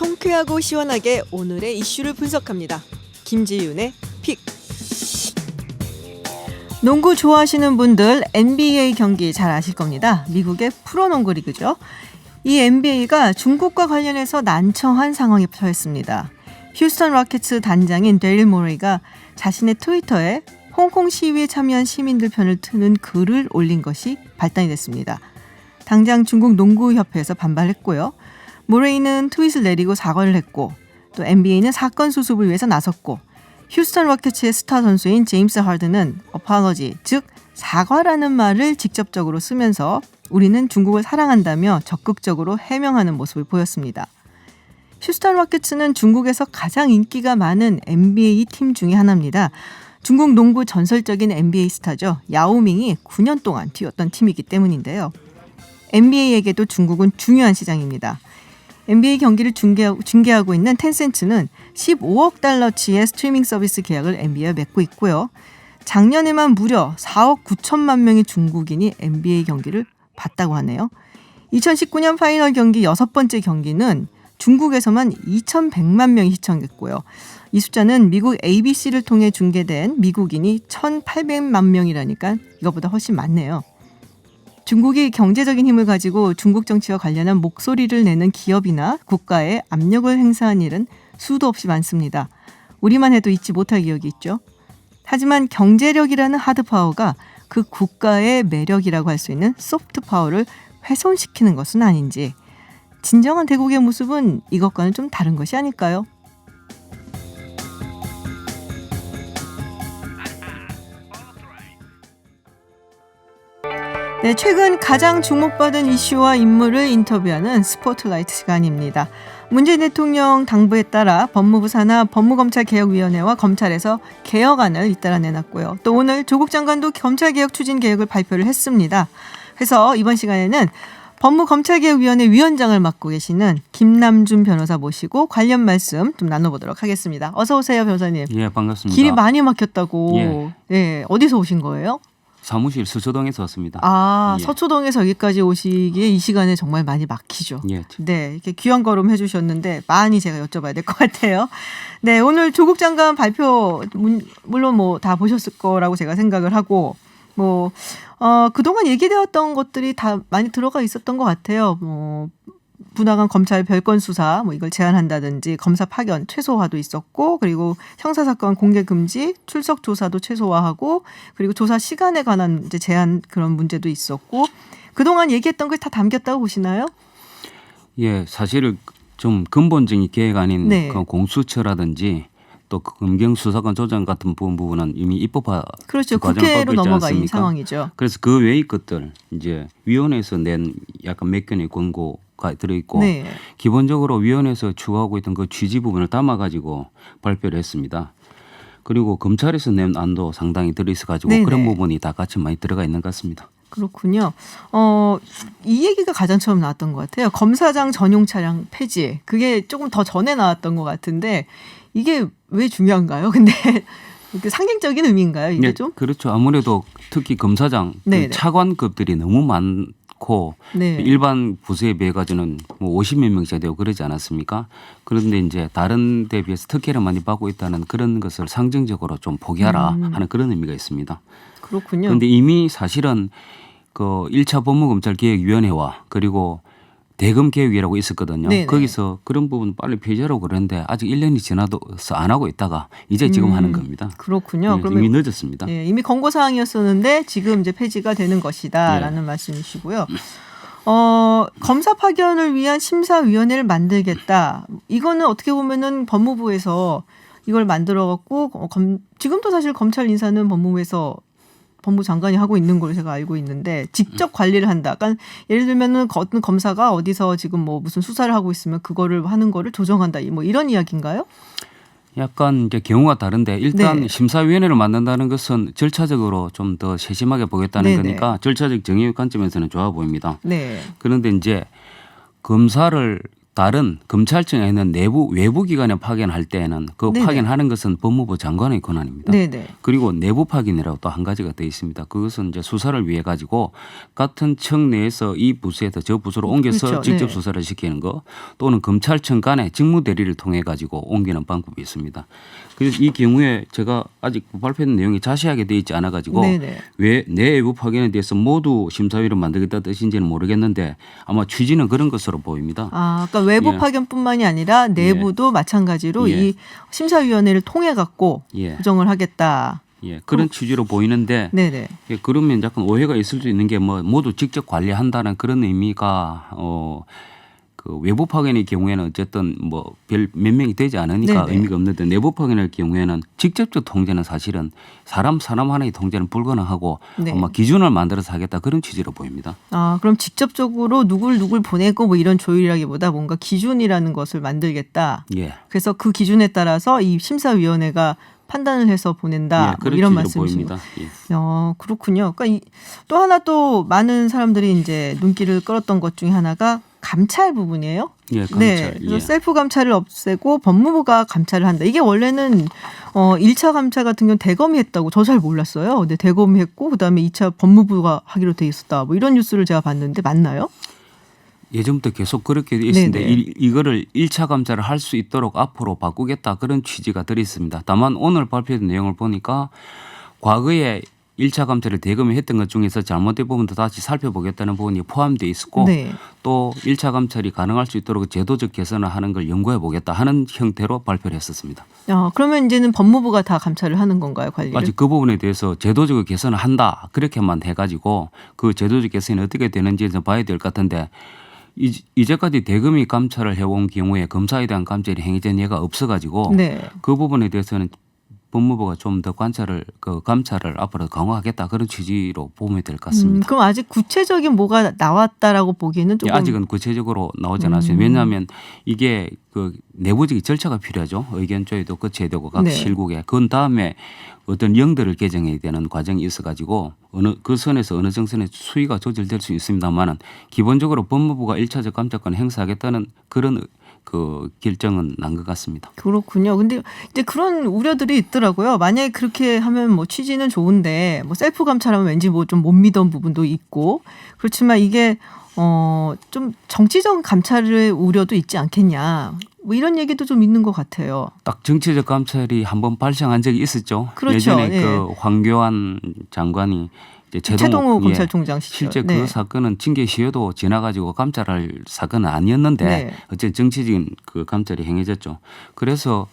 통쾌하고 시원하게 오늘의 이슈를 분석합니다. 김지윤의 픽. 농구 좋아하시는 분들 NBA 경기 잘 아실 겁니다. 미국의 프로농구 리그죠. 이 NBA가 중국과 관련해서 난처한 상황에 처했습니다. 휴스턴 로켓츠 단장인 데릴 모레이가 자신의 트위터에 홍콩 시위에 참여한 시민들 편을 트는 글을 올린 것이 발단이 됐습니다. 당장 중국 농구협회에서 반발했고요. 모레이는 트윗을 내리고 사과를 했고, 또 NBA는 사건 수습을 위해서 나섰고, 휴스턴 로켓츠의 스타 선수인 제임스 하든은 apology, 즉 사과라는 말을 직접적으로 쓰면서 우리는 중국을 사랑한다며 적극적으로 해명하는 모습을 보였습니다. 휴스턴 로켓츠는 중국에서 가장 인기가 많은 NBA 팀 중에 하나입니다. 중국 농구 전설적인 NBA 스타죠. 야오밍이 9년 동안 뛰었던 팀이기 때문인데요. NBA에게도 중국은 중요한 시장입니다. NBA 경기를 중계하고 있는 텐센츠는 15억 달러치의 스트리밍 서비스 계약을 NBA와 맺고 있고요. 작년에만 무려 4억 9천만 명의 중국인이 NBA 경기를 봤다고 하네요. 2019년 파이널 경기 6번째 경기는 중국에서만 2,100만 명이 시청했고요. 이 숫자는 미국 ABC를 통해 중계된 미국인이 1,800만 명이라니까 이것보다 훨씬 많네요. 중국이 경제적인 힘을 가지고 중국 정치와 관련한 목소리를 내는 기업이나 국가에 압력을 행사한 일은 수도 없이 많습니다. 우리만 해도 잊지 못할 기억이 있죠. 하지만 경제력이라는 하드파워가 그 국가의 매력이라고 할 수 있는 소프트파워를 훼손시키는 것은 아닌지, 진정한 대국의 모습은 이것과는 좀 다른 것이 아닐까요? 네, 최근 가장 주목받은 이슈와 인물을 인터뷰하는 스포트라이트 시간입니다. 문재인 대통령 당부에 따라 법무부 산하 법무검찰개혁위원회와 검찰에서 개혁안을 잇따라 내놨고요. 또 오늘 조국 장관도 검찰개혁 추진 계획을 발표를 했습니다. 그래서 이번 시간에는 법무검찰개혁위원회 위원장을 맡고 계시는 김남준 변호사 모시고 관련 말씀 좀 나눠보도록 하겠습니다. 어서 오세요, 변호사님. 예, 반갑습니다. 길이 많이 막혔다고. 예. 네, 어디서 오신 거예요? 사무실 서초동에서 왔습니다. 아, 예. 서초동에서 여기까지 오시기에 이 시간에 정말 많이 막히죠. 예. 네, 이렇게 귀한 걸음 해주셨는데 많이 제가 여쭤봐야 될 것 같아요. 네, 오늘 조국 장관 발표 물론 뭐 다 보셨을 거라고 제가 생각을 하고, 뭐 그동안 얘기되었던 것들이 다 많이 들어가 있었던 것 같아요. 뭐 부당한 검찰 별건 수사 뭐 이걸 제한한다든지 검사 파견 최소화도 있었고, 그리고 형사 사건 공개 금지, 출석 조사도 최소화하고, 그리고 조사 시간에 관한 이제 제한 그런 문제도 있었고, 그동안 얘기했던 걸 다 담겼다고 보시나요? 예, 사실 좀 근본적인 계획 아닌 네. 그 공수처라든지 또 검경 수사권 조정 같은 부분은 이미 입법화 그렇죠. 과정을 국회로 밟고 있지 넘어가 있는 않습니까? 상황이죠. 그래서 그 외의 것들 이제 위원회에서 낸 약간 몇 건의 권고가 들어있고, 네. 기본적으로 위원회에서 추구하고 있던 그 취지 부분을 담아가지고 발표를 했습니다. 그리고 검찰에서 낸 안도 상당히 들어있어가지고 네네. 그런 부분이 다 같이 많이 들어가 있는 것 같습니다. 그렇군요. 이 얘기가 가장 처음 나왔던 것 같아요. 검사장 전용 차량 폐지. 그게 조금 더 전에 나왔던 것 같은데 이게 왜 중요한가요? 근데 상징적인 의미인가요? 이게 네, 좀? 그렇죠. 아무래도 특히 검사장 네네. 그 차관급들이 너무 많고 네. 일반 부서에 비해 가지고는 뭐 50몇 명씩 되고 그러지 않았습니까? 그런데 이제 다른 데 비해서 특혜를 많이 받고 있다는 그런 것을 상징적으로 좀 포기하라 하는 그런 의미가 있습니다. 그렇군요. 그런데 이미 사실은 그 1차 법무검찰개혁위원회와 그리고 대검개혁이라고 있었거든요. 네네. 거기서 그런 부분 빨리 폐지하라고 그러는데 아직 1년이 지나서 안 하고 있다가 이제 지금 하는 겁니다. 그렇군요. 예, 그러면 이미 늦었습니다. 예, 이미 권고 사항이었었는데 지금 이제 폐지가 되는 것이다라는 말씀이시고요. 검사 파견을 위한 심사위원회를 만들겠다. 이거는 어떻게 보면은 법무부에서 이걸 만들어 갖고 지금도 사실 검찰 인사는 법무부에서 법무장관이 하고 있는 걸로 제가 알고 있는데 직접 관리를 한다. 그러니까 예를 들면은 어떤 검사가 어디서 지금 뭐 무슨 수사를 하고 있으면 그거를 하는 거를 조정한다. 뭐 이런 이야기인가요? 약간 이제 경우가 다른데 일단 네. 심사위원회를 만든다는 것은 절차적으로 좀 더 세심하게 보겠다는 네네. 거니까 절차적 정의의 관점에서는 좋아 보입니다. 네. 그런데 이제 검사를 다른 검찰청에 있는 외부 기관에 파견할 때에는 그 네네. 파견하는 것은 법무부 장관의 권한입니다. 네네. 그리고 내부 파견이라고 또 한 가지가 더 있습니다. 그것은 이제 수사를 위해 가지고 같은 청 내에서 이 부서에서 저 부서로 옮겨서 그렇죠. 직접 네. 수사를 시키는 거 또는 검찰청 간의 직무 대리를 통해 가지고 옮기는 방법이 있습니다. 그래서 이 경우에 제가 아직 발표된 내용이 자세하게 되어 있지 않아 가지고 네네. 왜 내부 파견에 대해서 모두 심사위를 만들겠다 뜻인지는 모르겠는데 아마 취지는 그런 것으로 보입니다. 아, 그러니까 외부 예. 파견뿐만이 아니라 내부도 마찬가지로 예. 이 심사위원회를 통해 갖고 예. 구정을 하겠다. 예, 그런 취지로 보이는데 네네. 예, 그러면 약간 오해가 있을 수 있는 게 뭐 모두 직접 관리한다는 그런 의미가 그 외부 파견의 경우에는 어쨌든 뭐 별 몇 명이 되지 않으니까 네네. 의미가 없는데 내부 파견의 경우에는 직접적 통제는 사실은 사람 하나의 통제는 불가능하고 네. 아마 기준을 만들어서 하겠다 그런 취지로 보입니다. 아, 그럼 직접적으로 누굴 보내고 뭐 이런 조율이라기보다 뭔가 기준이라는 것을 만들겠다. 예. 그래서 그 기준에 따라서 이 심사위원회가 판단을 해서 보낸다. 예, 뭐 그런 이런 취지로 말씀이십니다. 보입니다. 예. 그렇군요. 그러니까 또 하나 또 많은 사람들이 이제 눈길을 끌었던 것 중에 하나가 감찰 부분이에요. 예, 감찰. 네. 그래서 예. 셀프 감찰을 없애고 법무부가 감찰을 한다. 이게 원래는 1차 감찰 같은 경우는 대검이 했다고 저 잘 몰랐어요. 근데 대검이 했고 그다음에 2차 법무부가 하기로 돼 있었다. 뭐 이런 뉴스를 제가 봤는데 맞나요? 예전부터 계속 그렇게 돼 있는데 네네. 이거를 1차 감찰을 할 수 있도록 앞으로 바꾸겠다 그런 취지가 들어 있습니다. 다만 오늘 발표된 내용을 보니까 과거에 1차 감찰을 대검이 했던 것 중에서 잘못된 부분도 다시 살펴보겠다는 부분이 포함되어 있었고 네. 또 1차 감찰이 가능할 수 있도록 제도적 개선을 하는 걸 연구해 보겠다 하는 형태로 발표를 했었습니다. 그러면 이제는 법무부가 다 감찰을 하는 건가요, 관리를? 아직 그 부분에 대해서 제도적으로 개선을 한다 그렇게만 해가지고 그 제도적 개선이 어떻게 되는지는 봐야 될 것 같은데 이제까지 대검이 감찰을 해온 경우에 검사에 대한 감찰이 행해진 예가 없어가지고 네. 그 부분에 대해서는 법무부가 좀 더 감찰을 앞으로 강화하겠다 그런 취지로 보면 될 것 같습니다. 그럼 아직 구체적인 뭐가 나왔다라고 보기에는 예, 조금 아직은 구체적으로 나오지 않았습니다. 왜냐하면 이게 그 내부적인 절차가 필요하죠. 의견 조회도 거쳐야 되고 각 네. 실국에. 그 다음에 어떤 영들을 개정해야 되는 과정이 있어가지고 그 선에서 어느 정선의 수위가 조절될 수 있습니다만은 기본적으로 법무부가 1차적 감찰권을 행사하겠다는 그런 그 결정은 난 것 같습니다. 그렇군요. 근데 이제 그런 우려들이 있더라고요. 만약에 그렇게 하면 뭐 취지는 좋은데 뭐 셀프 감찰하면 왠지 뭐 좀 못 믿던 부분도 있고 그렇지만 이게 좀 정치적 감찰의 우려도 있지 않겠냐. 뭐 이런 얘기도 좀 있는 것 같아요. 딱 정치적 감찰이 한번 발생한 적이 있었죠. 그렇죠. 예전에 네. 그 황교안 장관이 이제 최동호 예, 검찰총장 시절. 실제 네. 그 사건은 징계 시효도 지나가지고 감찰할 사건은 아니었는데 네. 어쨌든 정치적인 그 감찰이 행해졌죠. 그래서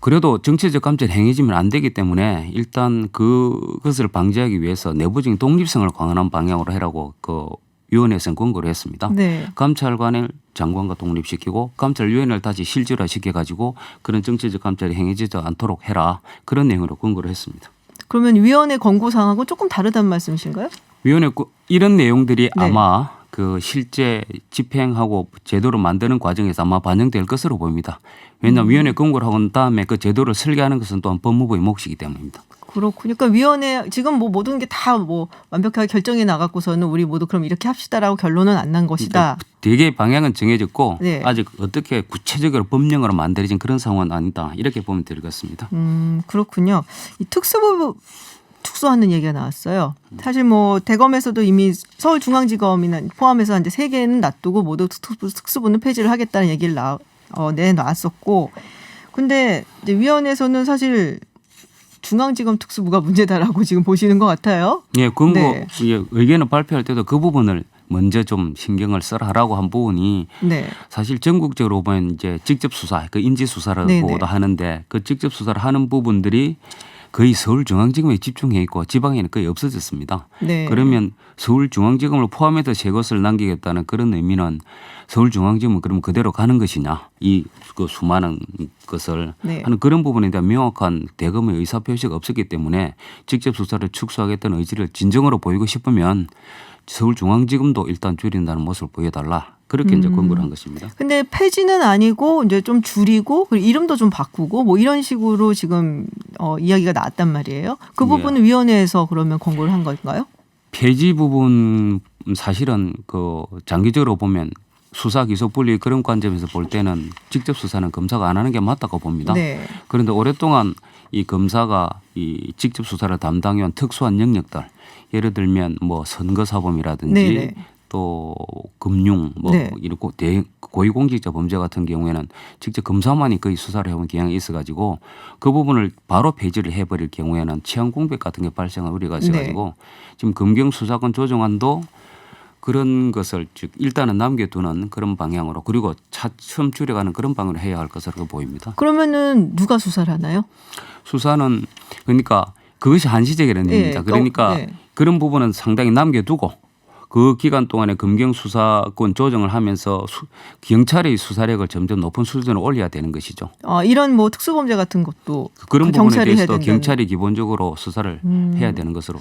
그래도 정치적 감찰이 행해지면 안 되기 때문에 일단 그것을 방지하기 위해서 내부적인 독립성을 강화하는 방향으로 해라고 그 위원회에서는 권고를 했습니다. 네. 감찰관을 장관과 독립시키고 감찰위원회를 다시 실질화시켜가지고 그런 정치적 감찰이 행해지지 않도록 해라. 그런 내용으로 권고를 했습니다. 그러면 위원회 권고사항하고 조금 다르다는 말씀이신가요? 위원회 이런 내용들이 네. 아마 그 실제 집행하고 제도를 만드는 과정에서 아마 반영될 것으로 보입니다. 왜냐하면 위원회 권고를 하고 다음에 그 제도를 설계하는 것은 또한 법무부의 몫이기 때문입니다. 그렇군요. 그러니까 위원회 지금 뭐 모든 게 다 뭐 완벽하게 결정이 나갔고서는 우리 모두 그럼 이렇게 합시다라고 결론은 안 난 것이다. 되게 방향은 정해졌고 네. 아직 어떻게 구체적으로 법령으로 만들어진 그런 상황은 아니다. 이렇게 보면 될 것 같습니다. 그렇군요. 이 특수부 축소하는 얘기가 나왔어요. 사실 뭐 대검에서도 이미 서울중앙지검이나 포함해서 이제 3개는 놔두고 모두 특수부는 폐지를 하겠다는 얘기를 내놨었고, 근데 이제 위원회에서는 사실 중앙지검 특수부가 문제다라고 지금 보시는 것 같아요. 예, 권고 네. 예, 의견을 발표할 때도 그 부분을 먼저 좀 신경을 써라라고 한 부분이 네. 사실 전국적으로 보면 이제 직접 수사, 그 인지 수사라고도 네네. 하는데 그 직접 수사를 하는 부분들이 거의 서울중앙지검에 집중해 있고 지방에는 거의 없어졌습니다. 네. 그러면 서울중앙지검을 포함해서 새 것을 남기겠다는 그런 의미는 서울중앙지검은 그러면 그대로 가는 것이냐 그 수많은 것을 네. 하는 그런 부분에 대한 명확한 대검의 의사표시가 없었기 때문에 직접 수사를 축소하겠다는 의지를 진정으로 보이고 싶으면 서울중앙지검도 일단 줄인다는 모습을 보여달라. 그렇게 이제 권고를 한 것입니다. 근데 폐지는 아니고 이제 좀 줄이고 그리고 이름도 좀 바꾸고 뭐 이런 식으로 지금 이야기가 나왔단 말이에요. 그 예. 부분은 위원회에서 그러면 권고를 한 건가요? 폐지 부분 사실은 그 장기적으로 보면 수사 기소 분리 그런 관점에서 볼 때는 직접 수사는 검사가 안 하는 게 맞다고 봅니다. 네. 그런데 오랫동안 이 검사가 이 직접 수사를 담당해온 특수한 영역들, 예를 들면 뭐 선거사범이라든지 네네. 또 금융 뭐 네. 이렇고 고위공직자 범죄 같은 경우에는 직접 검사만이 거의 수사를 해온 경향이 있어가지고 그 부분을 바로 폐지를 해버릴 경우에는 치안 공백 같은 게 발생할 우려가 있어가지고 지금 검경 수사권 조정안도 그런 것을 즉 일단은 남겨두는 그런 방향으로 그리고 차츰 줄여가는 그런 방향으로 해야 할 것으로 보입니다. 그러면은 누가 수사를 하나요? 수사는 그러니까 그것이 한시적이라는 얘기입니다. 그러니까 네. 그런 부분은 상당히 남겨두고 그 기간 동안에 검경 수사권 조정을 하면서 경찰의 수사력을 점점 높은 수준으로 올려야 되는 것이죠. 이런 뭐 특수범죄 같은 것도 그런 부분에 경찰이 해야 대해서도 된다는. 경찰이 기본적으로 수사를 해야 되는 것으로.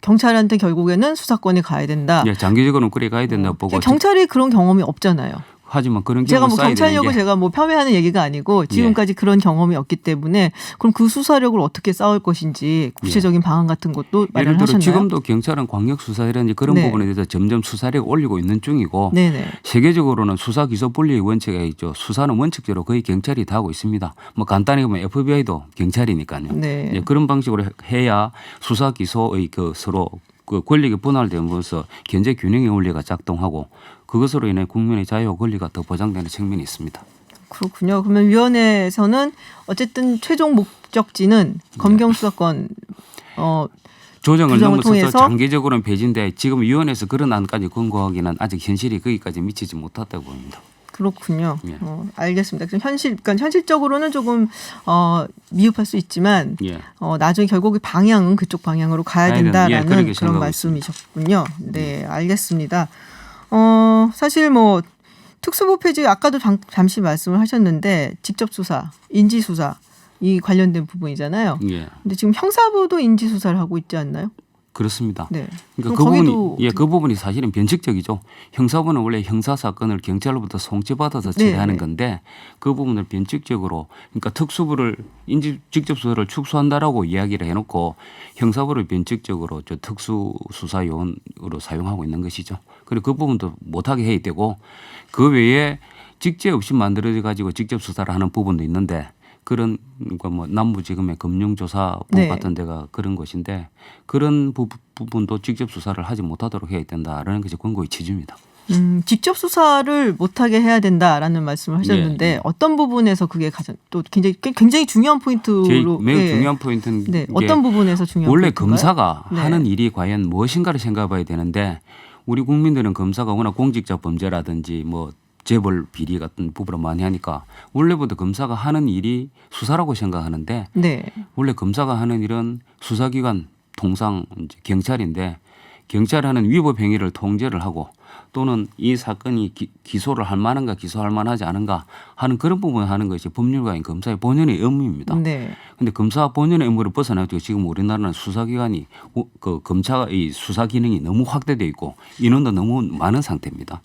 경찰한테 결국에는 수사권이 가야 된다. 예, 장기적으로는 그래 가야 된다고 보고. 경찰이 그런 경험이 없잖아요. 하지만 그런 제가 경우 뭐 쌓여야 되는 경찰력을 게 제가 뭐 폄훼하는 얘기가 아니고 지금까지 그런 경험이 없기 때문에 그럼 그 수사력을 어떻게 쌓을 것인지 구체적인 방안 같은 것도 예를 들어 마련하셨나요? 지금도 경찰은 광역수사라든지 그런 네. 부분에 대해서 점점 수사력을 올리고 있는 중이고 네네. 세계적으로는 수사 기소 분리의 원칙이 있죠. 수사는 원칙적으로 거의 경찰이 다 하고 있습니다. 뭐 간단히 보면 FBI도 경찰이니까요. 네. 예, 그런 방식으로 해야 수사 기소의 그 서로 그 권력이 분할되면서 견제 균형의 원리가 작동하고 그것으로 인해 국민의 자유와 권리가 더 보장되는 측면이 있습니다. 그렇군요. 그러면 위원회에서는 어쨌든 최종 목적지는 검경 수사권 조정을 조정을 넘어서서 통해서 장기적으로는 배진데 지금 위원회에서 그런 안까지 권고하기는 아직 현실이 거기까지 미치지 못했다고 봅니다. 그렇군요. 예. 알겠습니다. 그럼 그러니까 현실적으로는 조금 미흡할 수 있지만 예. 나중에 결국 방향은 그쪽 방향으로 가야 가야 된다. 예, 된다라는 그렇게 그런 생각하고 말씀이셨군요. 네, 알겠습니다. 사실 뭐 특수부 폐지 아까도 잠시 말씀을 하셨는데 직접 수사, 인지 수사 이 관련된 부분이잖아요. 예. 근데 지금 형사부도 인지 수사를 하고 있지 않나요? 그렇습니다. 네. 그러니까 그럼 그 부분이 사실은 변칙적이죠. 형사부는 원래 형사 사건을 경찰로부터 송치받아서 처리하는 네. 건데 그 부분을 변칙적으로 그러니까 특수부를 직접 수사를 축소한다라고 이야기를 해놓고 형사부를 변칙적으로 저 특수수사 요원으로 사용하고 있는 것이죠. 그리고 그 부분도 못하게 해야 되고 그 외에 직제 없이 만들어져 가지고 직접 수사를 하는 부분도 있는데 그런 뭐 남부지검의 금융조사부 네. 같은 데가 그런 것인데 그런 부분도 직접 수사를 하지 못하도록 해야 된다라는 것이 권고의 취지입니다. 직접 수사를 못하게 해야 된다라는 말씀을 하셨는데 예. 어떤 부분에서 그게 가장 또 굉장히 중요한 포인트로 매우 중요한 포인트는 네, 게 어떤 부분에서 중요한 원래 포인트인가요? 검사가 네. 하는 일이 과연 무엇인가를 생각해봐야 되는데 우리 국민들은 검사가 워낙 공직자 범죄라든지 뭐 재벌 비리 같은 부분을 많이 하니까 원래부터 검사가 하는 일이 수사라고 생각하는데 네. 원래 검사가 하는 일은 수사기관 통상 이제 경찰인데 경찰이 하는 위법 행위를 통제를 하고 또는 이 사건이 기소를 할 만한가 기소할 만하지 않은가 하는 그런 부분을 하는 것이 법률가인 검사의 본연의 의무입니다. 네. 근데 검사 본연의 의무를 벗어나고 지금 우리나라는 수사기관이 그 검찰의 수사 기능이 너무 확대돼 있고 인원도 너무 많은 상태입니다.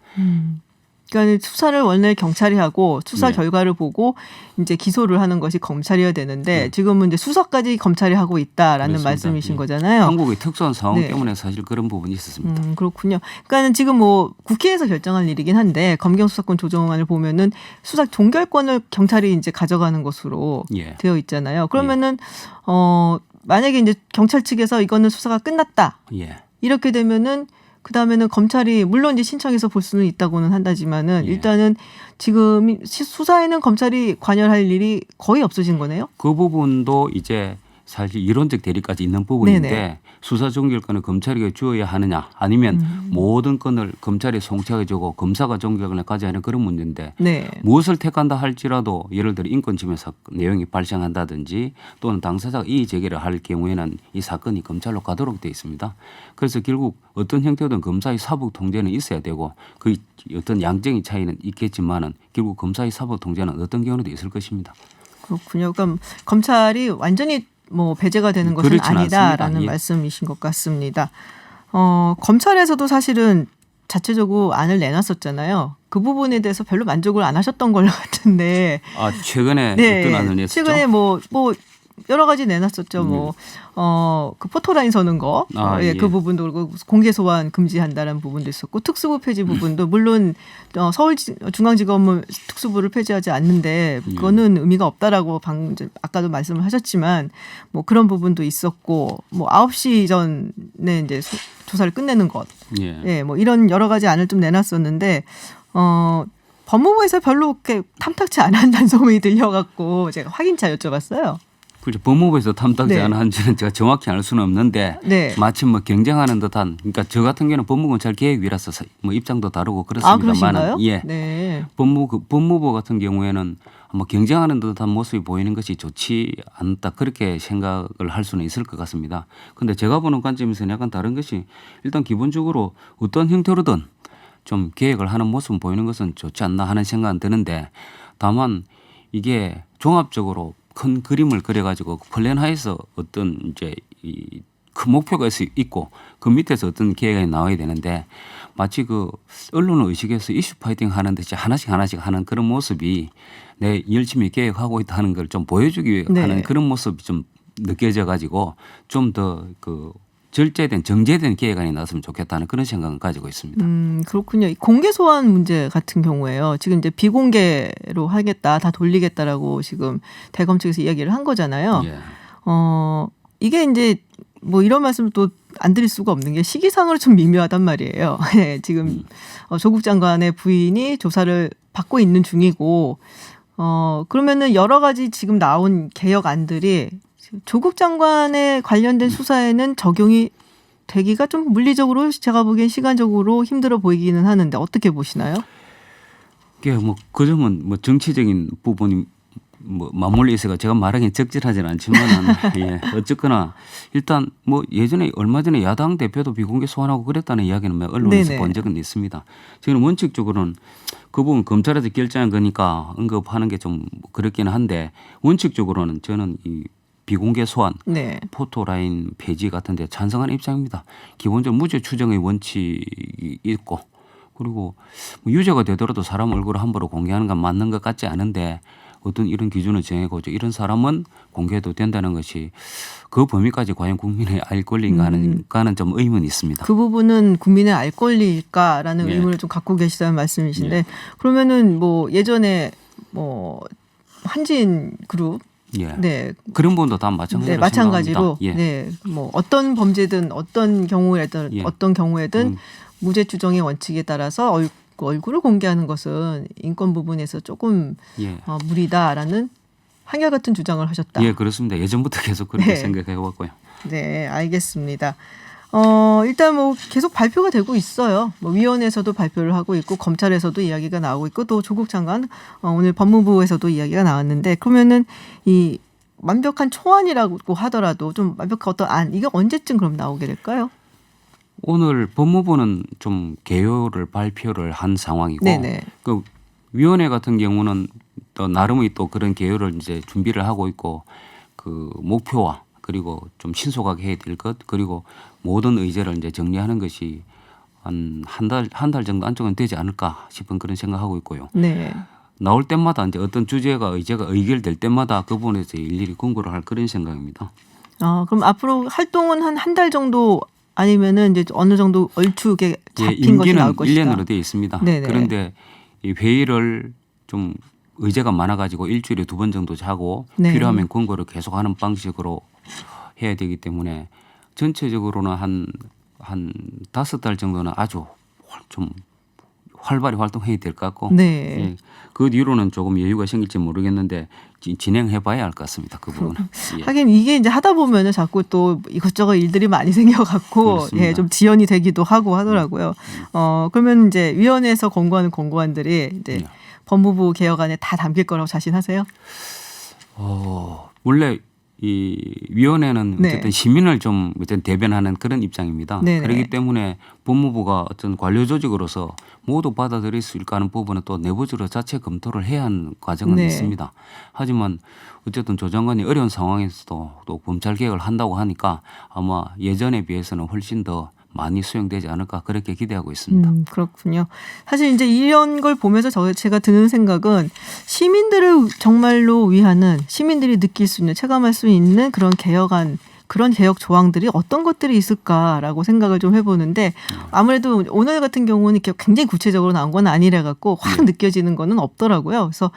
그러니까 수사를 원래 경찰이 하고 수사 네. 결과를 보고 이제 기소를 하는 것이 검찰이어야 되는데 지금은 이제 수사까지 검찰이 하고 있다라는 그렇습니다. 말씀이신 예. 거잖아요. 한국의 특수한 상황 네. 때문에 사실 그런 부분이 있었습니다. 그렇군요. 그러니까는 지금 뭐 국회에서 결정할 일이긴 한데 검경 수사권 조정안을 보면은 수사 종결권을 경찰이 이제 가져가는 것으로 예. 되어 있잖아요. 그러면은 만약에 이제 경찰 측에서 이거는 수사가 끝났다. 예. 이렇게 되면은 그 다음에는 검찰이 물론 이제 신청해서 볼 수는 있다고는 한다지만은 예. 일단은 지금 수사에는 검찰이 관여할 일이 거의 없어진 거네요. 그 부분도 이제 사실 이론적 대립까지 있는 부분인데 네네. 수사 종결권을 검찰에게 주어야 하느냐 아니면 모든 건을 검찰에 송치해주고 검사가 종결권을 가져야 하는 그런 문제인데 네. 무엇을 택한다 할지라도 예를 들어 인권침해 내용이 발생한다든지 또는 당사자가 이의 제기를 할 경우에는 이 사건이 검찰로 가도록 되어 있습니다. 그래서 결국 어떤 형태든 검사의 사법 통제는 있어야 되고 그 어떤 양적인 차이는 있겠지만은 결국 검사의 사법 통제는 어떤 경우도 있을 것입니다. 그렇군요. 그러니까 검찰이 완전히 뭐 배제가 되는 것은 그렇지는 아니다라는 않습니다. 예. 말씀이신 것 같습니다. 검찰에서도 사실은 자체적으로 안을 내놨었잖아요. 그 부분에 대해서 별로 만족을 안 하셨던 걸로 같은데. 최근에 네. 어떤 안을 냈었죠? 최근에 뭐 여러 가지 내놨었죠. 그 포토라인 서는 거, 예. 그 부분도 그렇고 공개 소환 금지한다는 부분도 있었고 특수부 폐지 부분도 물론 서울중앙지검은 특수부를 폐지하지 않는데 그거는 의미가 없다라고 아까도 말씀을 하셨지만 뭐 그런 부분도 있었고 뭐 9시 전에 이제 조사를 끝내는 것, 예, 뭐 이런 여러 가지 안을 좀 내놨었는데 법무부에서 별로 그렇게 탐탁치 않았다는 소문이 들려갖고 제가 확인차 여쭤봤어요. 그렇죠. 법무부에서 탐탁지 네. 않은지는 제가 정확히 알 수는 없는데 네. 마침 뭐 경쟁하는 듯한 그러니까 저 같은 경우는 법무검찰개혁위라서 뭐 입장도 다르고 아, 그렇습니다만 그러신가요? 예. 네. 법무부 같은 경우에는 뭐 경쟁하는 듯한 모습이 보이는 것이 좋지 않다 그렇게 생각을 할 수는 있을 것 같습니다. 그런데 제가 보는 관점에서는 약간 다른 것이 일단 기본적으로 어떤 형태로든 좀 계획을 하는 모습을 보이는 것은 좋지 않나 하는 생각은 드는데 다만 이게 종합적으로 큰 그림을 그려가지고 플랜 하에서 어떤 이제 이 큰 목표가 있고 그 밑에서 어떤 계획이 나와야 되는데 마치 그 언론을 의식해서 이슈 파이팅 하는 듯이 하나씩 하는 그런 모습이 내 열심히 계획하고 있다 하는 걸 좀 보여주기 위해 네. 하는 그런 모습이 좀 느껴져 가지고 좀 더 그 절제된 정제된 계획안이 나왔으면 좋겠다는 그런 생각을 가지고 있습니다. 그렇군요. 이 공개 소환 문제 같은 경우에요. 지금 이제 비공개로 하겠다, 다 돌리겠다라고 지금 대검 측에서 이야기를 한 거잖아요. 예. 이게 이제 뭐 이런 말씀을 또 안 드릴 수가 없는 게 시기상으로 좀 미묘하단 말이에요. 네, 지금 조국 장관의 부인이 조사를 받고 있는 중이고, 그러면은 여러 가지 지금 나온 개혁안들이 조국 장관에 관련된 수사에는 적용이 되기가 좀 물리적으로 제가 보기엔 시간적으로 힘들어 보이기는 하는데 어떻게 보시나요? 이게 뭐 그 점은 뭐 정치적인 부분이 뭐 맞물려 있어가 제가 말하기는 적절하지는 않지만은 예. 어쨌거나 일단 뭐 예전에 얼마 전에 야당 대표도 비공개 소환하고 그랬다는 이야기는 뭐 언론에서 네네. 본 적은 있습니다. 저는 원칙적으로는 그 부분 검찰에서 결정한 거니까 언급하는 게 좀 그렇기는 한데 원칙적으로는 저는 이 비공개 소환, 네. 포토라인 폐지 같은 데 찬성하는 입장입니다. 기본적으로 무죄 추정의 원칙이 있고 그리고 뭐 유죄가 되더라도 사람 얼굴을 함부로 공개하는 건 맞는 것 같지 않은데 어떤 이런 기준을 정해고 이런 사람은 공개해도 된다는 것이 그 범위까지 과연 국민의 알 권리인가 하는 좀 의문이 있습니다. 그 부분은 국민의 알 권리일까라는 예. 의문을 좀 갖고 계시다는 말씀이신데 예. 그러면은 뭐 예전에 뭐 한진 그룹 예. 네. 그런 부분도 다 마찬가지로 네, 마찬가지로 생각합니다. 예. 네, 뭐 어떤 범죄든 어떤 경우에든 예. 어떤 경우에든 무죄 추정의 원칙에 따라서 얼굴을 공개하는 것은 인권 부분에서 조금 예. 무리다라는 한결같은 주장을 하셨다. 예, 그렇습니다. 예전부터 계속 그렇게 네. 생각해 왔고요. 네, 알겠습니다. 일단 뭐 계속 발표가 되고 있어요. 뭐 위원회에서도 발표를 하고 있고 검찰에서도 이야기가 나오고 있고 또 조국 장관 오늘 법무부에서도 이야기가 나왔는데 그러면은 이 완벽한 초안이라고 하더라도 좀 완벽한 어떤 안 이게 언제쯤 그럼 나오게 될까요? 오늘 법무부는 좀 개요를 발표를 한 상황이고 네네. 그 위원회 같은 경우는 또 나름의 또 그런 개요를 이제 준비를 하고 있고 그 목표와 그리고 좀 신속하게 해야 될 것 그리고 모든 의제를 이제 정리하는 것이 한 달 정도 안쪽은 되지 않을까 싶은 그런 생각하고 있고요. 네. 나올 때마다 이제 어떤 주제가 의제가 의결될 때마다 그 부분에서 일일이 공고를 할 그런 생각입니다. 그럼 앞으로 활동은 한 달 정도 아니면은 이제 어느 정도 얼추게 잡힌 것이 나올 임기는 것이다. 1년으로 되어 있습니다. 네네. 그런데 이 회의를 좀 의제가 많아가지고 일주일에 2번 정도 자고 네. 필요하면 공고를 계속하는 방식으로 해야 되기 때문에 전체적으로는 한 5달 정도는 아주 좀 활발히 활동해야 될 것 같고 네. 예, 그 뒤로는 조금 여유가 생길지 모르겠는데 진행해봐야 할 것 같습니다. 그 부분은. 예. 하긴 이게 이제 하다 보면은 자꾸 또 이것저것 일들이 많이 생겨갖고 그렇습니다. 예, 좀 지연이 되기도 하고 하더라고요. 그러면 이제 위원회에서 권고하는 권고안들이 이제 예. 법무부 개혁안에 다 담길 거라고 자신하세요? 원래 이 위원회는 네. 어쨌든 시민을 좀 어쨌든 대변하는 그런 입장입니다. 네네. 그렇기 때문에 법무부가 어떤 관료 조직으로서 모두 받아들일 수 있을까 하는 부분은 또 내부적으로 자체 검토를 해야 하는 과정은 네. 있습니다. 하지만 어쨌든 조 장관이 어려운 상황에서도 또 검찰 개혁을 한다고 하니까 아마 예전에 비해서는 훨씬 더 많이 수용되지 않을까 그렇게 기대하고 있습니다. 그렇군요. 사실 이제 이런 걸 보면서 제가 드는 생각은 시민들을 정말로 위하는 시민들이 느낄 수 있는 체감할 수 있는 그런 개혁 조항들이 어떤 것들이 있을까라고 생각을 좀 해보는데 아무래도 오늘 같은 경우는 이렇게 굉장히 구체적으로 나온 건 아니라 갖고 확 느껴지는 거는 없더라고요. 그래서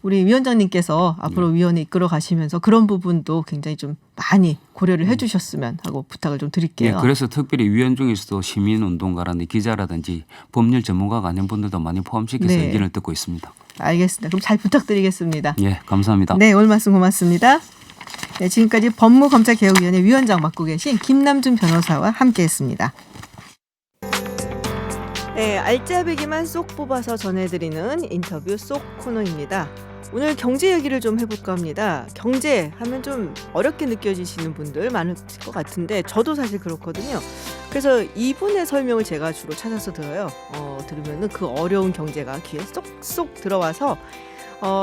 우리 위원장님께서 앞으로 위원회 이끌어 가시면서 그런 부분도 굉장히 좀 많이 고려를 해주셨으면 하고 부탁을 좀 드릴게요. 예, 그래서 특별히 위원 중에서도 시민운동가라든지 기자라든지 법률 전문가가 아닌 분들도 많이 포함시켜서 네. 의견을 듣고 있습니다. 알겠습니다. 그럼 잘 부탁드리겠습니다. 예, 감사합니다. 네, 오늘 말씀 고맙습니다. 네, 지금까지 법무검찰개혁위원회 위원장 맡고 계신 김남준 변호사와 함께했습니다. 네, 알짜배기만 쏙 뽑아서 전해드리는 인터뷰 쏙 코너입니다. 오늘 경제 얘기를 좀 해볼까 합니다. 경제 하면 좀 어렵게 느껴지시는 분들 많을 것 같은데 저도 사실 그렇거든요. 그래서 이분의 설명을 제가 주로 찾아서 들어요. 들으면은 그 어려운 경제가 귀에 쏙쏙 들어와서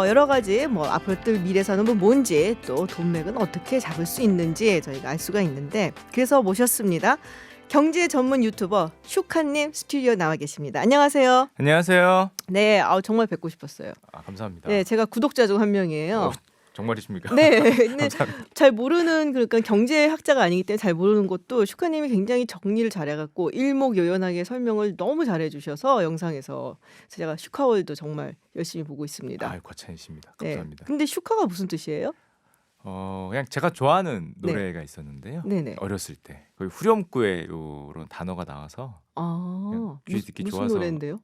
여러 가지 뭐 앞으로 뜰 미래산업은 뭔지 또 돈맥은 어떻게 잡을 수 있는지 저희가 알 수가 있는데 그래서 모셨습니다. 경제 전문 유튜버 슈카님 스튜디오 나와 계십니다. 안녕하세요. 안녕하세요. 네, 정말 뵙고 싶었어요. 감사합니다. 네, 제가 구독자 중 한 명이에요. 정말이십니까? 네, 근데 감사합니다. 잘 모르는 그러니까 경제학자가 아니기 때문에 잘 모르는 것도 슈카님이 굉장히 정리를 잘해갖고 일목요연하게 설명을 너무 잘해주셔서 영상에서 제가 슈카월드 정말 열심히 보고 있습니다. 과찬이십니다. 네, 감사합니다. 근데 슈카가 무슨 뜻이에요? 그냥 제가 좋아하는 노래가 있었는데요. 네네. 어렸을 때 거의 후렴구에 이런 단어가 나와서 귀에 듣기 무슨 좋아서 노래인데요?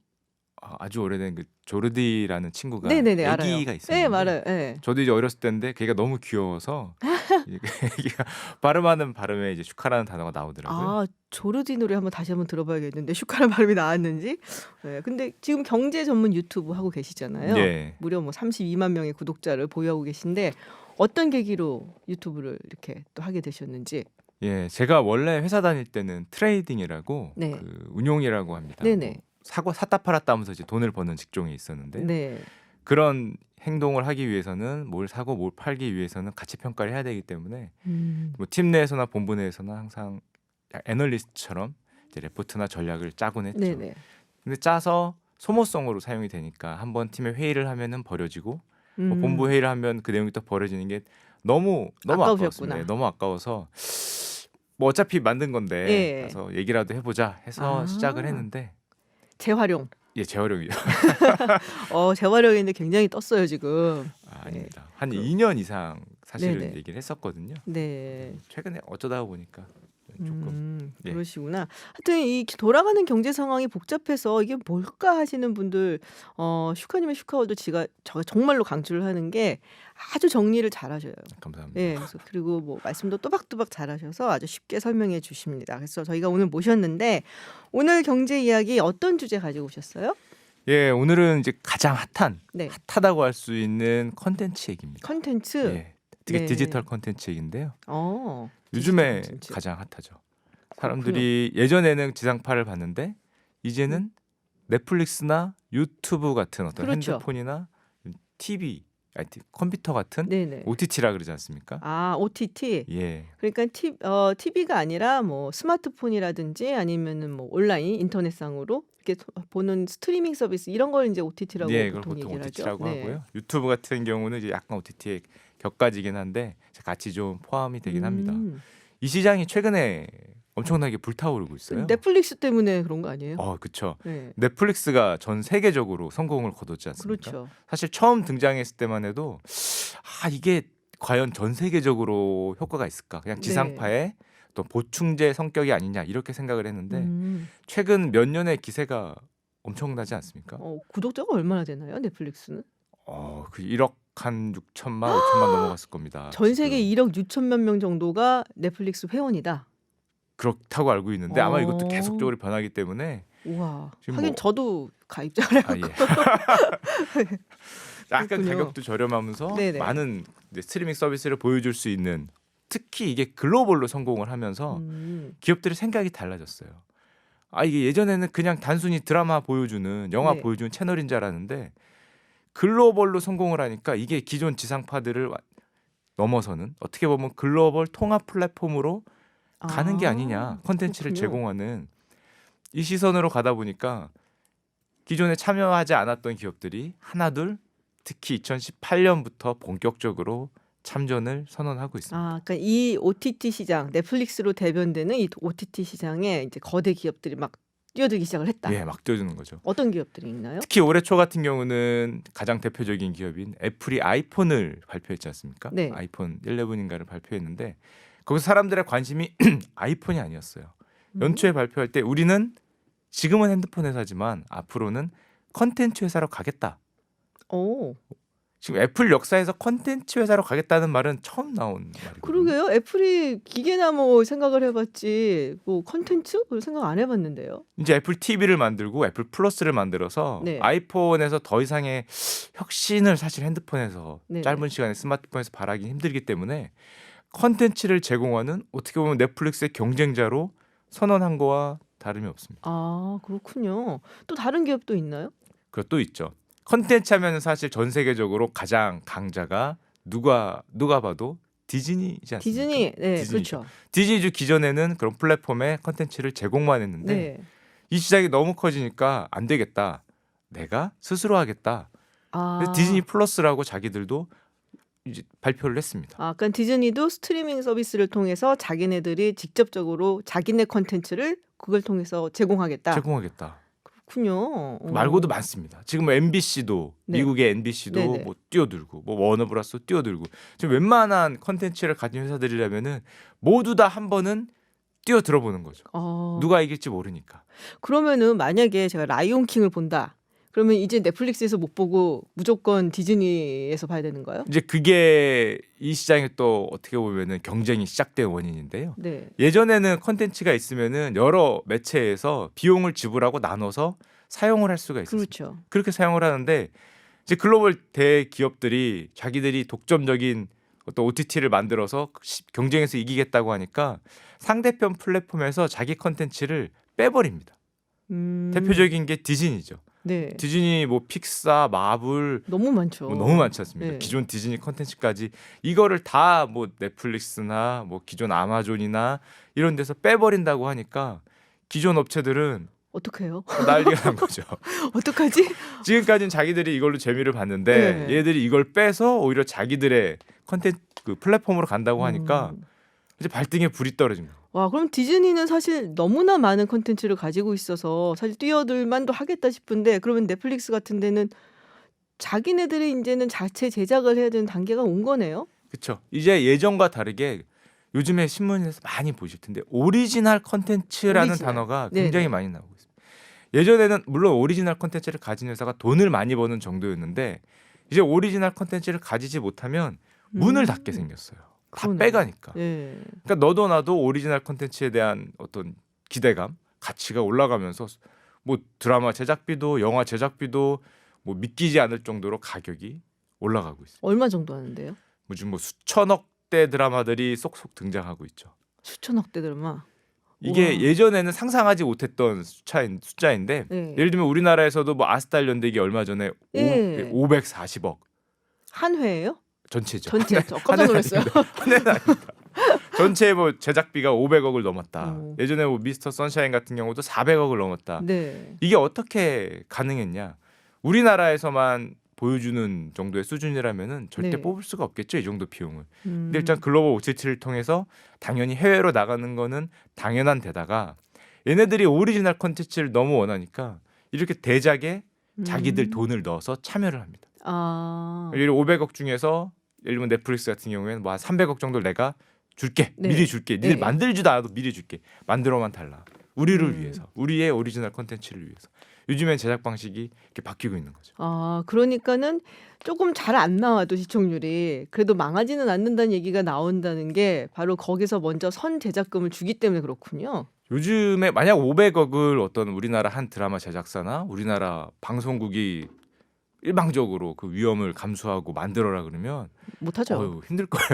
아주 오래된 그 조르디라는 친구가 네네네, 알아요. 애기가 있었는데 네, 말아요. 네. 저도 이제 어렸을 때인데 걔가 너무 귀여워서 애기가 발음하는 발음에 이제 슈카라는 단어가 나오더라고요. 조르디 노래 다시 한번 들어봐야겠는데 슈카란 발음이 나왔는지. 네, 근데 지금 경제 전문 유튜브 하고 계시잖아요. 네. 무려 32만 명의 구독자를 보유하고 계신데 어떤 계기로 유튜브를 이렇게 또 하게 되셨는지. 예, 제가 원래 회사 다닐 때는 트레이딩이라고 네. 그 운용이라고 합니다. 네네. 사고 샀다 팔았다 하면서 이제 돈을 버는 직종에 있었는데 네. 그런 행동을 하기 위해서는 뭘 사고 뭘 팔기 위해서는 가치 평가를 해야 되기 때문에 뭐 팀 내에서나 본부 내에서나 항상 애널리스트처럼 이제 레포트나 전략을 짜곤 했죠. 네네. 근데 짜서 소모성으로 사용이 되니까 한번 팀에 회의를 하면은 버려지고 뭐 본부 회의를 하면 그 내용이 또 버려지는 게 너무 아까우셨구나. 아까웠습니다. 네, 너무 아까워서 뭐 어차피 만든 건데 예. 가서 얘기라도 해보자 해서 시작을 했는데 재활용. 예, 재활용이죠. 재활용인데 굉장히 떴어요 지금. 아닙니다. 한 2년 이상 사실은 네네. 얘기를 했었거든요. 네. 최근에 어쩌다 보니까 조금 예. 그러시구나. 하여튼 이 돌아가는 경제 상황이 복잡해서 이게 뭘까 하시는 분들 슈카님의 슈카월드 제가 정말로 강조를 하는 게 아주 정리를 잘하셔요. 감사합니다. 예, 그래서 그리고 뭐 말씀도 또박또박 잘하셔서 아주 쉽게 설명해 주십니다. 그래서 저희가 오늘 모셨는데 오늘 경제 이야기 어떤 주제 가지고 오셨어요? 예, 오늘은 이제 가장 핫한 네, 핫하다고 할 수 있는 컨텐츠 얘기입니다. 컨텐츠. 예, 되게 네. 디지털 컨텐츠 얘기인데요. 디지털 요즘에 컨텐츠. 가장 핫하죠. 사람들이 예전에는 지상파를 봤는데 이제는 넷플릭스나 유튜브 같은 어떤 그렇죠. 핸드폰이나 TV, 컴퓨터 같은 네네. OTT라 그러지 않습니까? OTT. 예. 그러니까 TV가 아니라 뭐 스마트폰이라든지 아니면은 뭐 온라인 인터넷상으로 이렇게 보는 스트리밍 서비스 이런 걸 이제 OTT라고 예, 그걸 보통 보통 얘기를 하죠. OTT라고 네. 하고요. 유튜브 같은 경우는 이제 약간 OTT에 격가지긴 한데 같이 좀 포함이 되긴 합니다. 이 시장이 최근에 엄청나게 불타오르고 있어요. 넷플릭스 때문에 그런 거 아니에요? 그렇죠. 네. 넷플릭스가 전 세계적으로 성공을 거뒀지 않습니까? 그렇죠. 사실 처음 등장했을 때만 해도 이게 과연 전 세계적으로 효과가 있을까? 그냥 지상파의 또 보충제 성격이 아니냐 이렇게 생각을 했는데 최근 몇 년의 기세가 엄청나지 않습니까? 구독자가 얼마나 되나요? 넷플릭스는? 그 1억 한 6천만, 5천만 넘어갔을 겁니다. 전 세계 1억 6천만 명 정도가 넷플릭스 회원이다. 그렇다고 알고 있는데 아마 이것도 계속적으로 변하기 때문에 우와. 지금 하긴 뭐- 저도 가입자래요. 예. 약간 그렇군요. 가격도 저렴하면서 네네. 많은 이제 스트리밍 서비스를 보여줄 수 있는 특히 이게 글로벌로 성공을 하면서 기업들의 생각이 달라졌어요. 이게 예전에는 그냥 단순히 드라마 보여주는 영화 네. 보여주는 채널인 줄 알았는데 글로벌로 성공을 하니까 이게 기존 지상파들을 넘어서는 어떻게 보면 글로벌 통합 플랫폼으로 가는 게 아니냐. 컨텐츠를 그렇군요. 제공하는 이 시선으로 가다 보니까 기존에 참여하지 않았던 기업들이 하나둘 특히 2018년부터 본격적으로 참전을 선언하고 있습니다. 그러니까 이 OTT 시장, 넷플릭스로 대변되는 이 OTT 시장에 이제 거대 기업들이 막 뛰어들기 시작을 했다. 예, 막 뛰어드는 거죠. 어떤 기업들이 있나요? 특히 올해 초 같은 경우는 가장 대표적인 기업인 애플이 아이폰을 발표했지 않습니까? 네. 아이폰 11인가를 발표했는데 거기서 사람들의 관심이 아이폰이 아니었어요. 음? 연초에 발표할 때 우리는 지금은 핸드폰 회사지만 앞으로는 컨텐츠 회사로 가겠다. 오, 지금 애플 역사에서 컨텐츠 회사로 가겠다는 말은 처음 나온 말이거든요. 그러게요. 애플이 기계나 뭐 생각을 해봤지 뭐 컨텐츠? 그걸 생각 안 해봤는데요. 이제 애플 TV를 만들고 애플 플러스를 만들어서 네. 아이폰에서 더 이상의 혁신을 사실 핸드폰에서 네네. 짧은 시간에 스마트폰에서 바라기 힘들기 때문에 컨텐츠를 제공하는 어떻게 보면 넷플릭스의 경쟁자로 선언한 거와 다름이 없습니다. 그렇군요. 또 다른 기업도 있나요? 그것도 있죠. 컨텐츠 하면 사실 전 세계적으로 가장 강자가 누가 봐도 디즈니이지 않습니까? 디즈니, 네, 디즈니죠. 그렇죠. 디즈니주 기존에는 그런 플랫폼에 컨텐츠를 제공만 했는데 네. 이 시장이 너무 커지니까 안 되겠다. 내가 스스로 하겠다. 그래서 디즈니 플러스라고 자기들도 이제 발표를 했습니다. 그러니까 디즈니도 스트리밍 서비스를 통해서 자기네들이 직접적으로 자기네 컨텐츠를 그걸 통해서 제공하겠다. 제공하겠다. 그렇군요. 말고도 많습니다. 지금 뭐 MBC도 네. 미국의 MBC도 네네. 뭐 뛰어들고 뭐 워너브라스 뛰어들고 지금 웬만한 컨텐츠를 가진 회사들이라면은 모두 다 한 번은 뛰어들어 보는 거죠. 누가 이길지 모르니까. 그러면은 만약에 제가 라이온 킹을 본다. 그러면 이제 넷플릭스에서 못 보고 무조건 디즈니에서 봐야 되는 거예요? 이제 그게 이 시장에 또 어떻게 보면은 경쟁이 시작된 원인인데요. 네. 예전에는 컨텐츠가 있으면은 여러 매체에서 비용을 지불하고 나눠서 사용을 할 수가 있었어요. 그렇죠. 그렇게 사용을 하는데 이제 글로벌 대기업들이 자기들이 독점적인 어떤 OTT를 만들어서 경쟁에서 이기겠다고 하니까 상대편 플랫폼에서 자기 컨텐츠를 빼버립니다. 대표적인 게 디즈니죠. 네. 디즈니 뭐 픽사, 마블 너무 많죠. 뭐 너무 많지 않습니까? 네. 기존 디즈니 컨텐츠까지 이거를 다 뭐 넷플릭스나 뭐 기존 아마존이나 이런 데서 빼버린다고 하니까 기존 업체들은 어떡해요? 난리가 난 거죠. 어떡하지? 지금까지는 자기들이 이걸로 재미를 봤는데 네. 얘들이 이걸 빼서 오히려 자기들의 컨텐츠 그 플랫폼으로 간다고 하니까 음. 이제 발등에 불이 떨어진 거예요. 와, 그럼 디즈니는 사실 너무나 많은 콘텐츠를 가지고 있어서 사실 뛰어들 만도 하겠다 싶은데 그러면 넷플릭스 같은 데는 자기네들이 이제는 자체 제작을 해야 되는 단계가 온 거네요. 그렇죠. 이제 예전과 다르게 요즘에 신문에서 많이 보실 텐데 오리지널 컨텐츠라는 오리지널. 단어가 네네. 굉장히 많이 나오고 있습니다. 예전에는 물론 오리지널 컨텐츠를 가진 회사가 돈을 많이 버는 정도였는데 이제 오리지널 컨텐츠를 가지지 못하면 문을 닫게 생겼어요. 다 그러네요. 빼가니까. 예. 그러니까 너도 나도 오리지널 컨텐츠에 대한 어떤 기대감, 가치가 올라가면서 뭐 드라마 제작비도 영화 제작비도 뭐 믿기지 않을 정도로 가격이 올라가고 있어요. 얼마 정도 하는데요? 요즘 뭐 수천억대 드라마들이 쏙쏙 등장하고 있죠. 수천억 대 드라마. 이게 우와. 예전에는 상상하지 못했던 숫자인데 네. 예를 들면 우리나라에서도 뭐 아스달 연대기 얼마 전에 예. 540억 한 회예요? 전체죠. 전체. 저 깜짝 놀랐어요. 한해는 아닙니다. 전체 뭐 제작비가 500억을 넘었다. 오. 예전에 뭐 미스터 선샤인 같은 경우도 400억을 넘었다. 네. 이게 어떻게 가능했냐? 우리나라에서만 보여주는 정도의 수준이라면은 절대 네. 뽑을 수가 없겠죠, 이 정도 비용을. 음. 근데 일단 글로벌 OTT를 통해서 당연히 해외로 나가는 거는 당연한 데다가 얘네들이 오리지널 컨텐츠를 너무 원하니까 이렇게 대작에 자기들 돈을 넣어서 참여를 합니다. 예를 들어 500억 중에서 예를 들면 넷플릭스 같은 경우에는 뭐 한 300억 정도를 내가 줄게. 네. 미리 줄게. 니들 네. 만들지도 않아도 미리 줄게. 만들어만 달라. 우리를 음. 위해서. 우리의 오리지널 컨텐츠를 위해서. 요즘엔 제작 방식이 이렇게 바뀌고 있는 거죠. 그러니까는 조금 잘 안 나와도 시청률이 그래도 망하지는 않는다는 얘기가 나온다는 게 바로 거기서 먼저 선 제작금을 주기 때문에 그렇군요. 요즘에 만약 500억을 어떤 우리나라 한 드라마 제작사나 우리나라 방송국이 일방적으로 그 위험을 감수하고 만들어라 그러면 못하죠. 힘들 거예요.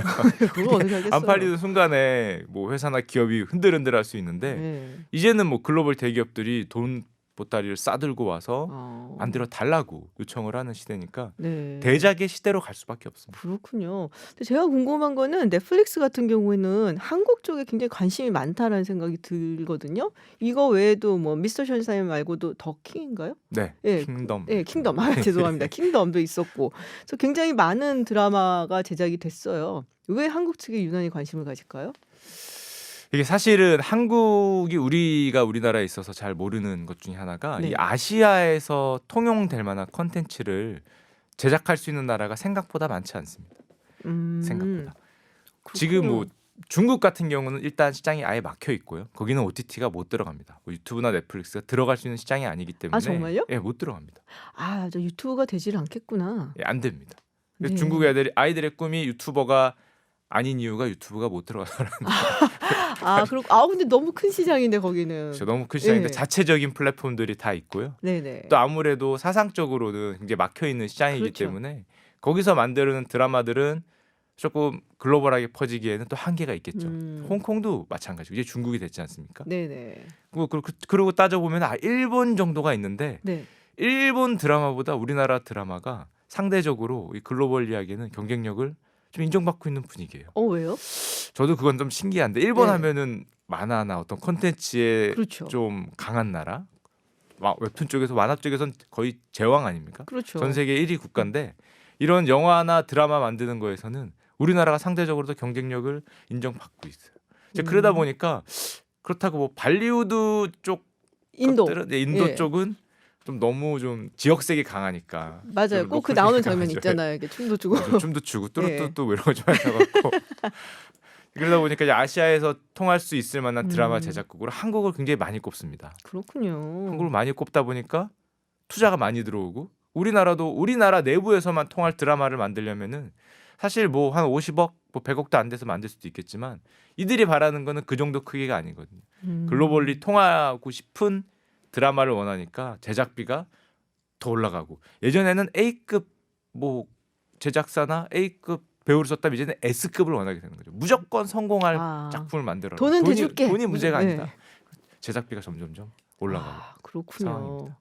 그거 어떻게 하겠어요? 안 팔리는 순간에 뭐 회사나 기업이 흔들흔들할 수 있는데 네. 이제는 뭐 글로벌 대기업들이 돈 보따리를 싸들고 와서 만들어 달라고 요청을 하는 시대니까 네. 대작의 시대로 갈 수밖에 없습니다. 그렇군요. 근데 제가 궁금한 거는 넷플릭스 같은 경우에는 한국 쪽에 굉장히 관심이 많다라는 생각이 들거든요. 이거 외에도 뭐 미스터 션샤인 말고도 더 킹인가요? 네, 예, 킹덤. 예, 킹덤. 아, 죄송합니다. 킹덤도 있었고. 그래서 굉장히 많은 드라마가 제작이 됐어요. 왜 한국 측에 유난히 관심을 가질까요? 이게 사실은 한국이 우리나라에 있어서 잘 모르는 것 중에 하나가 네. 이 아시아에서 통용될 만한 컨텐츠를 제작할 수 있는 나라가 생각보다 많지 않습니다. 생각보다. 지금 뭐 중국 같은 경우는 일단 시장이 아예 막혀 있고요. 거기는 OTT가 못 들어갑니다. 뭐 유튜브나 넷플릭스가 들어갈 수 있는 시장이 아니기 때문에 아, 정말요? 예, 못 들어갑니다. 아, 저 유튜브가 되질 않겠구나. 예, 안 됩니다. 그래서 네. 중국 아이들의 꿈이 유튜버가 아닌 이유가 유튜브가 못 들어가서라는 아, 그렇고 근데 너무 큰 시장인데 거기는. 너무 큰 시장인데 예. 자체적인 플랫폼들이 다 있고요. 네네. 또 아무래도 사상적으로는 굉장히 막혀 있는 시장이기 그렇죠. 때문에 거기서 만드는 드라마들은 조금 글로벌하게 퍼지기에는 또 한계가 있겠죠. 홍콩도 마찬가지고 이제 중국이 됐지 않습니까? 네네. 그러고 따져보면 일본 정도가 있는데 네. 일본 드라마보다 우리나라 드라마가 상대적으로 이 글로벌 이야기는 경쟁력을 좀 인정받고 있는 분위기예요. 왜요? 저도 그건 좀 신기한데 일본 네. 하면은 만화나 어떤 콘텐츠에 그렇죠. 좀 강한 나라, 웹툰 쪽에서 만화 쪽에선 거의 제왕 아닙니까? 그렇죠. 전 세계 1위 국가인데 이런 영화나 드라마 만드는 거에서는 우리나라가 상대적으로도 경쟁력을 인정받고 있어요. 이제 그러다 보니까 그렇다고 뭐 발리우드 쪽 인도. 것들은 인도 예. 쪽은 좀 너무 좀 지역색이 강하니까 맞아요. 좀 꼭 그 로컬색이 나오는 장면 강하죠. 있잖아요. 이렇게 춤도 추고. 좀 춤도 추고 예. 뚜루뚜뚜 이런 거 좀 하셔갖고 그러다 보니까 이제 아시아에서 통할 수 있을 만한 드라마 제작국으로 한국을 굉장히 많이 꼽습니다. 그렇군요. 한국을 많이 꼽다 보니까 투자가 많이 들어오고 우리나라도 우리나라 내부에서만 통할 드라마를 만들려면은 사실 뭐 한 50억, 뭐 100억도 안 돼서 만들 수도 있겠지만 이들이 바라는 거는 그 정도 크기가 아니거든요. 글로벌리 통하고 싶은 드라마를 원하니까 제작비가 더 올라가고 예전에는 A급 뭐 제작사나 A급 배우를 썼다면 이제는 S급을 원하게 되는 거죠. 무조건 성공할 작품을 만들어라. 돈은 대줄게. 돈이 문제가 네. 아니다. 제작비가 점점점 올라가고. 그렇군요. 상황입니다.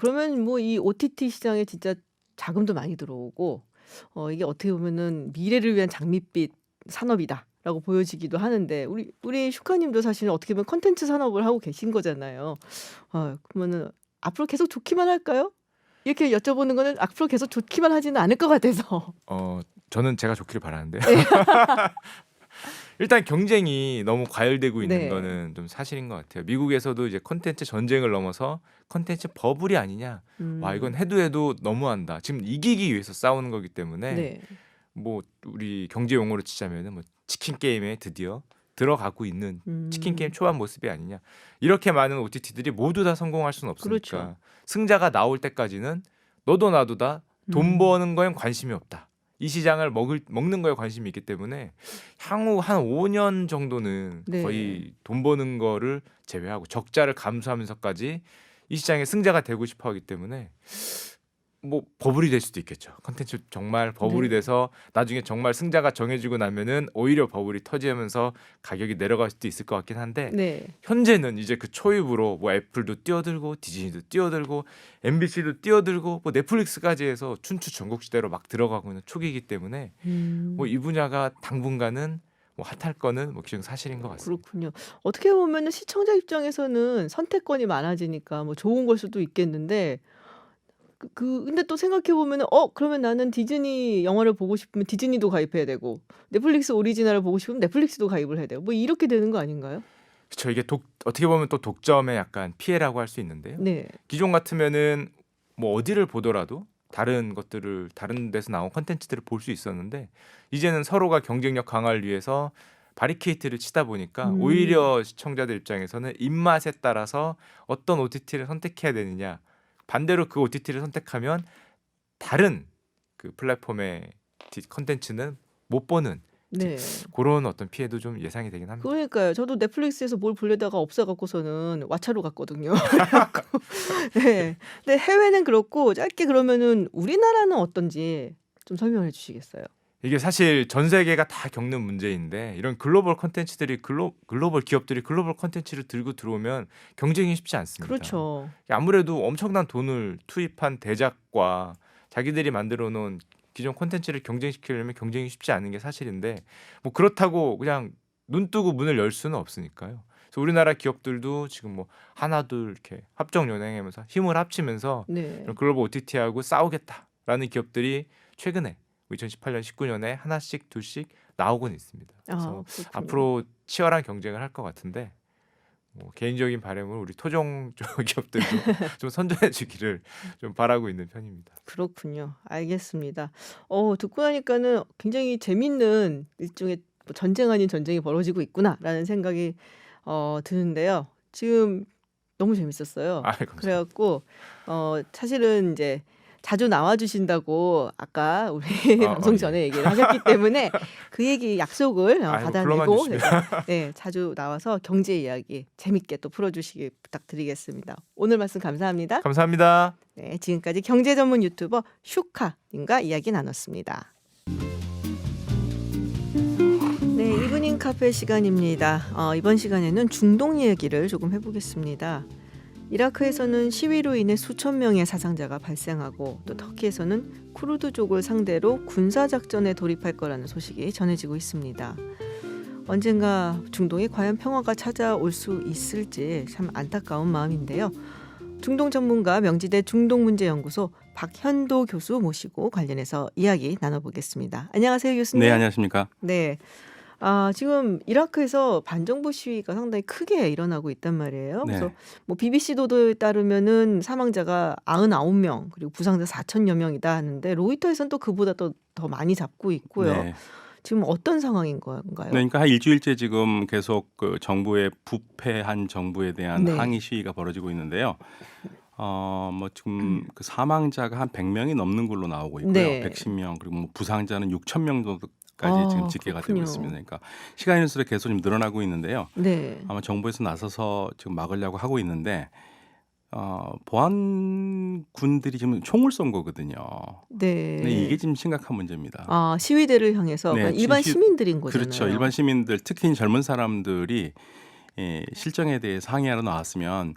그러면 뭐 이 OTT 시장에 진짜 자금도 많이 들어오고 이게 어떻게 보면은 미래를 위한 장밋빛 산업이다라고 보여지기도 하는데 우리 슈카님도 사실 어떻게 보면 컨텐츠 산업을 하고 계신 거잖아요. 그러면은 앞으로 계속 좋기만 할까요? 이렇게 여쭤보는 거는 앞으로 계속 좋기만 하지는 않을 것 같아서. 저는 제가 좋기를 바라는데 일단 경쟁이 너무 과열되고 있는 네. 거는 좀 사실인 것 같아요. 미국에서도 이제 콘텐츠 전쟁을 넘어서 콘텐츠 버블이 아니냐. 와 이건 해도 너무한다. 지금 이기기 위해서 싸우는 거기 때문에 네. 뭐 우리 경제 용어로 치자면은 뭐 치킨 게임에 드디어 들어가고 있는 치킨 게임 초반 모습이 아니냐. 이렇게 많은 OTT들이 모두 다 성공할 수는 없으니까 그렇죠. 승자가 나올 때까지는 너도 나도 다 돈 버는 거엔 관심이 없다. 이 시장을 먹는 거에 관심이 있기 때문에 향후 한 5년 정도는 네. 거의 돈 버는 거를 제외하고 적자를 감수하면서까지 이 시장의 승자가 되고 싶어 하기 때문에 뭐 버블이 될 수도 있겠죠. 컨텐츠 정말 버블이 네. 돼서 나중에 정말 승자가 정해지고 나면은 오히려 버블이 터지면서 가격이 내려갈 수도 있을 것 같긴 한데 네. 현재는 이제 그 초입으로 뭐 애플도 뛰어들고 디즈니도 뛰어들고 MBC도 뛰어들고 뭐 넷플릭스까지 해서 춘추 전국시대로 막 들어가고 있는 초기이기 때문에 뭐 이 분야가 당분간은 뭐 핫할 거는 뭐 기존 사실인 것 같습니다. 그렇군요. 어떻게 보면은 시청자 입장에서는 선택권이 많아지니까 뭐 좋은 걸 수도 있겠는데 근데 또 생각해 보면은 그러면 나는 디즈니 영화를 보고 싶으면 디즈니도 가입해야 되고 넷플릭스 오리지널을 보고 싶으면 넷플릭스도 가입을 해야 되고 뭐 이렇게 되는 거 아닌가요? 그렇죠. 이게 어떻게 보면 또 독점의 약간 피해라고 할 수 있는데요. 네. 기존 같으면은 뭐 어디를 보더라도 다른 것들을 다른 데서 나온 컨텐츠들을 볼 수 있었는데 이제는 서로가 경쟁력 강화를 위해서 바리케이트를 치다 보니까 오히려 시청자들 입장에서는 입맛에 따라서 어떤 OTT를 선택해야 되느냐 반대로 그 OTT를 선택하면 다른 그 플랫폼의 컨텐츠는 못 보는 네. 그런 어떤 피해도 좀 예상이 되긴 합니다. 그러니까요. 저도 넷플릭스에서 뭘 보려다가 없어갖고서는 왓챠로 갔거든요. 그래갖고 네. 근데 해외는 그렇고 짧게 그러면은 우리나라는 어떤지 좀 설명해 주시겠어요? 이게 사실 전 세계가 다 겪는 문제인데 이런 글로벌 콘텐츠들이 글로벌 기업들이 글로벌 콘텐츠를 들고 들어오면 경쟁이 쉽지 않습니다. 그렇죠. 아무래도 엄청난 돈을 투입한 대작과 자기들이 만들어 놓은 기존 콘텐츠를 경쟁시키려면 경쟁이 쉽지 않은 게 사실인데 뭐 그렇다고 그냥 눈 뜨고 문을 열 수는 없으니까요. 그래서 우리나라 기업들도 지금 뭐 하나둘 이렇게 합정 연행하면서 힘을 합치면서 네. 이런 글로벌 OTT하고 싸우겠다라는 기업들이 최근에 2018년, 19년에 하나씩 둘씩 나오곤 있습니다. 그래서 그렇군요. 앞으로 치열한 경쟁을 할 것 같은데 뭐 개인적인 바람은 우리 토종 쪽 기업들도 좀 선전해 주기를 좀 바라고 있는 편입니다. 그렇군요. 알겠습니다. 듣고 나니까는 굉장히 재밌는 일종의 뭐 전쟁 아닌 전쟁이 벌어지고 있구나라는 생각이 드는데요. 지금 너무 재밌었어요. 감사합니다. 그래갖고 사실은 이제 자주 나와주신다고 아까 우리 방송 예. 전에 얘기를 하셨기 때문에 그 얘기 약속을 불러만 받아내고 주시면. 네, 자주 나와서 경제 이야기 재밌게 또 풀어주시기 부탁드리겠습니다. 오늘 말씀 감사합니다. 감사합니다. 네, 지금까지 경제 전문 유튜버 슈카님과 이야기 나눴습니다. 네, 이브닝 카페 시간입니다. 이번 시간에는 중동 이야기를 조금 해보겠습니다. 이라크에서는 시위로 인해 수천 명의 사상자가 발생하고 또 터키에서는 쿠르드족을 상대로 군사작전에 돌입할 거라는 소식이 전해지고 있습니다. 언젠가 중동에 과연 평화가 찾아올 수 있을지 참 안타까운 마음인데요. 중동 전문가 명지대 중동문제연구소 박현도 교수 모시고 관련해서 이야기 나눠보겠습니다. 안녕하세요, 교수님. 네, 안녕하십니까. 네. 지금 이라크에서 반정부 시위가 상당히 크게 일어나고 있단 말이에요. 네. 그래서 뭐 BBC 보도에 따르면은 사망자가 99명 그리고 부상자 4천여 명이다 하는데 로이터에서는 또 그보다 더 많이 잡고 있고요. 네. 지금 어떤 상황인 건가요? 그러니까 한 일주일째 지금 계속 그 정부의 부패한 정부에 대한 네. 항의 시위가 벌어지고 있는데요. 뭐 지금 그 사망자가 한 100명이 넘는 걸로 나오고 있고요. 네. 110명 그리고 뭐 부상자는 6천 명 정도까지 지금 집계가 그렇군요. 되고 있습니다. 그러니까 시간이 흘수록 계속 좀 늘어나고 있는데요. 네. 아마 정부에서 나서서 지금 막으려고 하고 있는데 보안군들이 지금 총을 쏜 거거든요. 네. 근데 이게 지금 심각한 문제입니다. 시위대를 향해서 네, 그러니까 일반 시민들인 거잖아요. 그렇죠. 일반 시민들 특히 젊은 사람들이 실정에 대해서 항의하러 나왔으면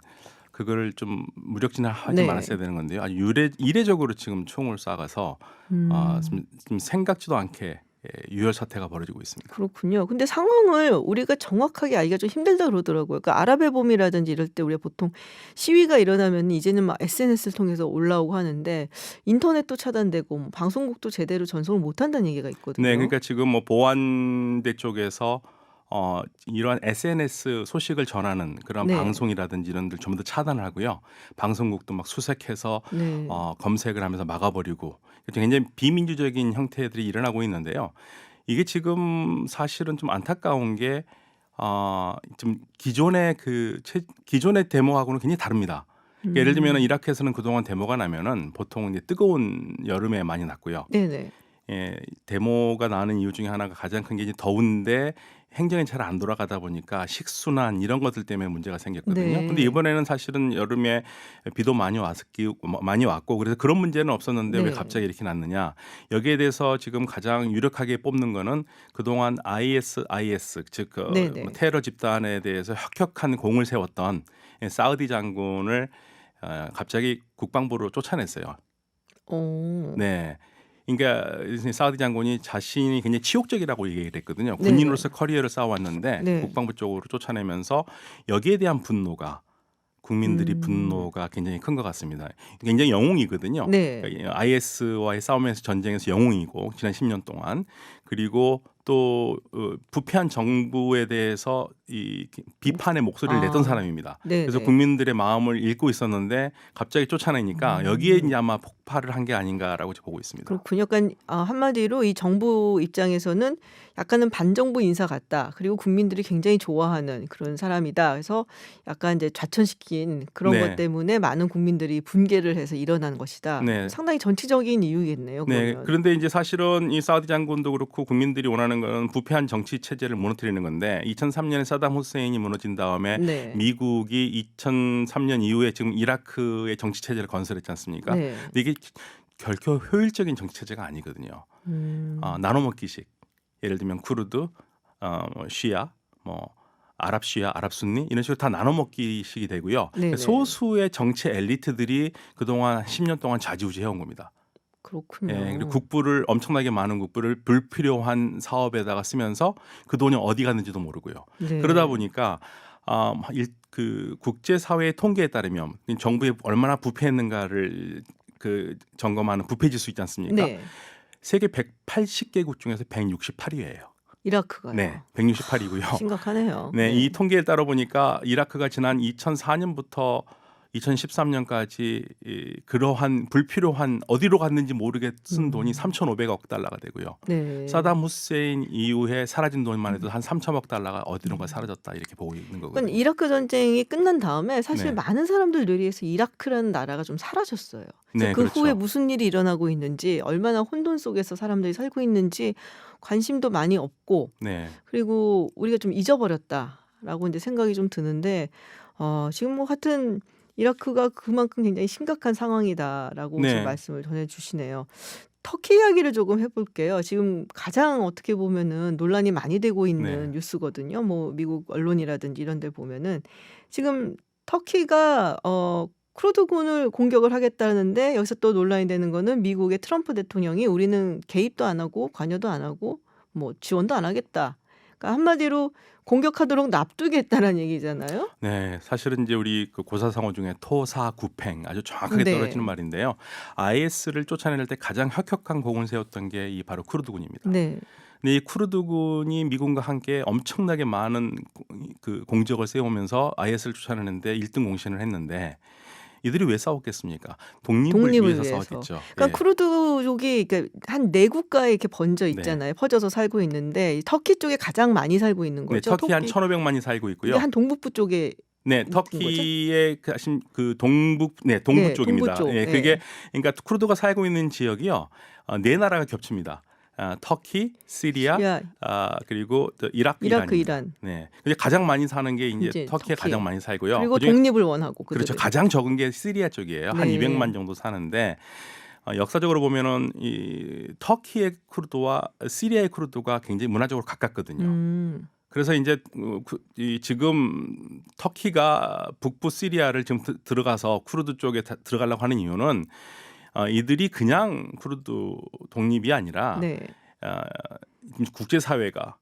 그걸 좀 무력진을 하지 네. 말았어야 되는 건데요. 아주 이례적으로 지금 총을 쏴가서 좀 생각지도 않게 유혈 사태가 벌어지고 있습니다. 그렇군요. 근데 상황을 우리가 정확하게 알기가 좀 힘들다 그러더라고요. 그러니까 아랍의 봄이라든지 이럴 때 우리가 보통 시위가 일어나면 이제는 막 SNS를 통해서 올라오고 하는데 인터넷도 차단되고 뭐 방송국도 제대로 전송을 못 한다는 얘기가 있거든요. 네, 그러니까 지금 뭐 보안대 쪽에서 이러한 SNS 소식을 전하는 그런 네. 방송이라든지 이런 들 전부 다 차단을 하고요. 방송국도 막 수색해서 네. 검색을 하면서 막아버리고 굉장히 비민주적인 형태들이 일어나고 있는데요. 이게 지금 사실은 좀 안타까운 게 좀 기존의 데모하고는 굉장히 다릅니다. 그러니까 예를 들면 이라크에서는 그동안 데모가 나면은 보통 이제 뜨거운 여름에 많이 났고요. 네네. 데모가 나는 이유 중에 하나가 가장 큰 게 이제 더운데 행정이 잘 안 돌아가다 보니까 식수난 이런 것들 때문에 문제가 생겼거든요. 네. 근데 이번에는 사실은 여름에 비도 많이 왔고 그래서 그런 문제는 없었는데 네. 왜 갑자기 이렇게 났느냐. 여기에 대해서 지금 가장 유력하게 뽑는 거는 그동안 IS 즉 네네. 테러 집단에 대해서 혁혁한 공을 세웠던 사우디 장군을 갑자기 국방부로 쫓아냈어요. 네. 그러니까 사우디 장군이 자신이 굉장히 치욕적이라고 얘기를 했거든요. 네네. 군인으로서 커리어를 쌓아왔는데 네. 국방부 쪽으로 쫓아내면서 여기에 대한 분노가 국민들이 분노가 굉장히 큰 것 같습니다. 굉장히 영웅이거든요. 네. 그러니까 IS와의 싸움에서 전쟁에서 영웅이고 지난 10년 동안 그리고 또 부패한 정부에 대해서 이 비판의 목소리를 냈던 사람입니다. 네네. 그래서 국민들의 마음을 읽고 있었는데 갑자기 쫓아내니까 여기에 이제 아마 폭발을 한 게 아닌가라고 보고 있습니다. 그렇군요. 약간 한마디로 이 정부 입장에서는 약간은 반정부 인사 같다. 그리고 국민들이 굉장히 좋아하는 그런 사람이다. 그래서 약간 이제 좌천시킨 그런 네. 것 때문에 많은 국민들이 분개를 해서 일어난 것이다. 네. 상당히 정치적인 이유겠네요. 네, 그러면. 그런데 이제 사실은 이 사우디 장군도 그렇고 국민들이 원하는 건 부패한 정치 체제를 무너뜨리는 건데 2003년에 사담 후세인이 무너진 다음에 네. 미국이 2003년 이후에 지금 이라크의 정치 체제를 건설했지 않습니까? 네. 근데 이게 결코 효율적인 정치 체제가 아니거든요. 나눠먹기식. 예를 들면 쿠르드, 시아, 뭐 아랍 시아, 아랍 순니 이런 식으로 다 나눠먹기식이 되고요. 네네. 소수의 정치 엘리트들이 그동안 10년 동안 좌지우지해온 겁니다. 그렇군요. 예, 그리고 국부를 엄청나게 많은 국부를 불필요한 사업에다가 쓰면서 그 돈이 어디 갔는지도 모르고요. 네. 그러다 보니까 그 국제사회의 통계에 따르면 정부에 얼마나 부패했는가를 그 점검하는 부패지수 있지 않습니까? 네. 세계 180개국 중에서 168위예요. 이라크가요. 네, 168이고요. 심각하네요. 네, 이 통계에 따라 보니까 이라크가 지난 2004년부터 2013년까지 그러한 불필요한 어디로 갔는지 모르게 쓴 돈이 3,500억 달러가 되고요. 네. 사담 후세인 이후에 사라진 돈만 해도 한 3천억 달러가 어디론가 사라졌다 이렇게 보고 있는 거거든요. 그러니까 이라크 전쟁이 끝난 다음에 사실 네. 많은 사람들 뇌리에서 이라크라는 나라가 좀 사라졌어요. 네, 그 그렇죠. 후에 무슨 일이 일어나고 있는지, 얼마나 혼돈 속에서 사람들이 살고 있는지 관심도 많이 없고, 네, 그리고 우리가 좀 잊어버렸다라고 이제 생각이 좀 드는데, 지금 뭐 하여튼 이라크가 그만큼 굉장히 심각한 상황이다라고 네. 지금 말씀을 전해주시네요. 터키 이야기를 조금 해볼게요. 지금 가장 어떻게 보면은 논란이 많이 되고 있는 네. 뉴스거든요. 뭐 미국 언론이라든지 이런 데 보면은 지금 터키가 쿠르드군을 공격을 하겠다는데, 여기서 또 논란이 되는 거는 미국의 트럼프 대통령이 우리는 개입도 안 하고 관여도 안 하고 뭐 지원도 안 하겠다. 그러니까 한마디로 공격하도록 납두겠다는 얘기잖아요. 네, 사실은 이제 우리 그 고사성어 중에 토사구팽 아주 정확하게 네. 떨어지는 말인데요. IS를 쫓아낼 때 가장 혁혁한 공을 세웠던 게 이 바로 쿠르드군입니다. 네. 근데 이 쿠르드군이 미군과 함께 엄청나게 많은 그 공적을 세우면서 IS를 쫓아내는데 1등 공신을 했는데 이들이 왜 싸웠겠습니까? 독립을 위해서 싸웠겠죠. 그러니까 예. 쿠르드족이 한 네 국가에 이렇게 번져 있잖아요. 퍼져서 살고 있는데 터키 쪽에 가장 많이 살고 있는 네, 거죠. 터키 한 1,500만이 살고 있고요. 이게 한 동북부 쪽에 네, 터키의 그 동북 동부 쪽입니다. 동부 쪽. 예, 그게 그러니까 쿠르드가 살고 있는 지역이요. 네 나라가 겹칩니다. 터키, 시리아, 그리고 또 이라크, 이란. 네. 근데 가장 많이 사는 게 이제 터키에 터키. 가장 많이 살고요. 그리고 그중에 독립을 원하고 그렇죠. 그들은. 가장 적은 게 시리아 쪽이에요. 한 네. 200만 정도 사는데 역사적으로 보면은 이 터키의 쿠르드와 시리아의 쿠르드가 굉장히 문화적으로 가깝거든요. 그래서 이제 지금 터키가 북부 시리아를 지금 들어가서 쿠르드 쪽에 들어가려고 하는 이유는 이들이 그냥 쿠르드 독립이 아니라 네. 국제사회가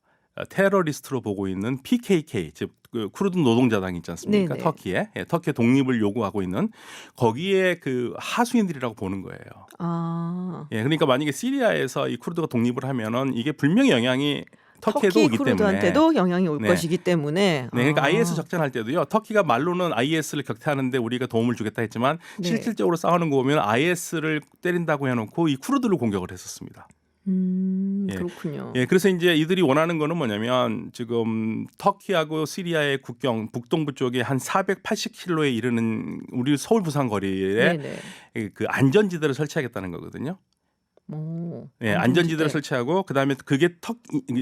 테러리스트로 보고 있는 PKK 즉 그 쿠르드 노동자당 있지 않습니까? 네네. 터키의 독립을 요구하고 있는 거기에 그 하수인들이라고 보는 거예요. 예, 그러니까 만약에 시리아에서 이 쿠르드가 독립을 하면은 이게 분명히 영향이 터키에도 터키 오기 때문에. 쿠르드한테도 영향이 올 네. 것이기 때문에. 네, 그러니까 IS 작전할 때도요. 터키가 말로는 IS를 격퇴하는데 우리가 도움을 주겠다 했지만 네. 실질적으로 싸우는 거 보면 IS를 때린다고 해놓고 이 쿠르드를 공격을 했었습니다. 예. 그렇군요. 예, 그래서 이제 이들이 원하는 거는 뭐냐면 지금 터키하고 시리아의 국경 북동부 쪽에 한 480km에 이르는 우리 서울 부산 거리에 네네. 그 안전지대를 설치하겠다는 거거든요. 오, 예, 안전지대를 설치하고 그다음에 그게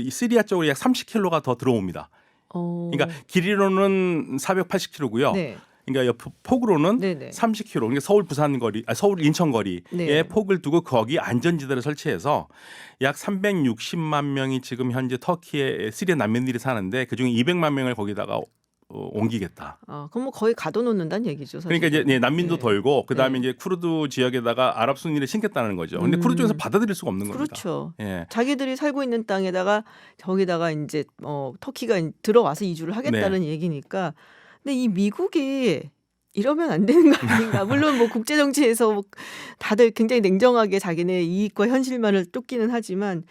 시리아 쪽으로 약 30km가 더 들어옵니다. 그러니까 길이로는 480km고요. 네. 그러니까 폭으로는 네네. 30km. 그러니까 서울 부산 거리, 서울 인천 거리에 네. 폭을 두고 거기 안전지대를 설치해서 약 360만 명이 지금 현재 터키의 시리아 난민들이 사는데 그중에 200만 명을 거기다가 옮기겠다. 그럼 뭐 거의 가둬놓는다는 얘기죠. 사실은. 그러니까 이제 난민도 네. 덜고 그다음에 네. 이제 쿠르드 지역에다가 아랍 순니를 신겠다는 거죠. 근데 쿠르드 쪽에서 받아들일 수가 없는 겁니다. 그렇죠. 예. 자기들이 살고 있는 땅에다가 저기다가 이제 터키가 들어와서 이주를 하겠다는 얘기니까. 근데 이 미국이 이러면 안 되는 거 아닌가? 물론 뭐 국제 정치에서 뭐 다들 굉장히 냉정하게 자기네 이익과 현실만을 쫓기는 하지만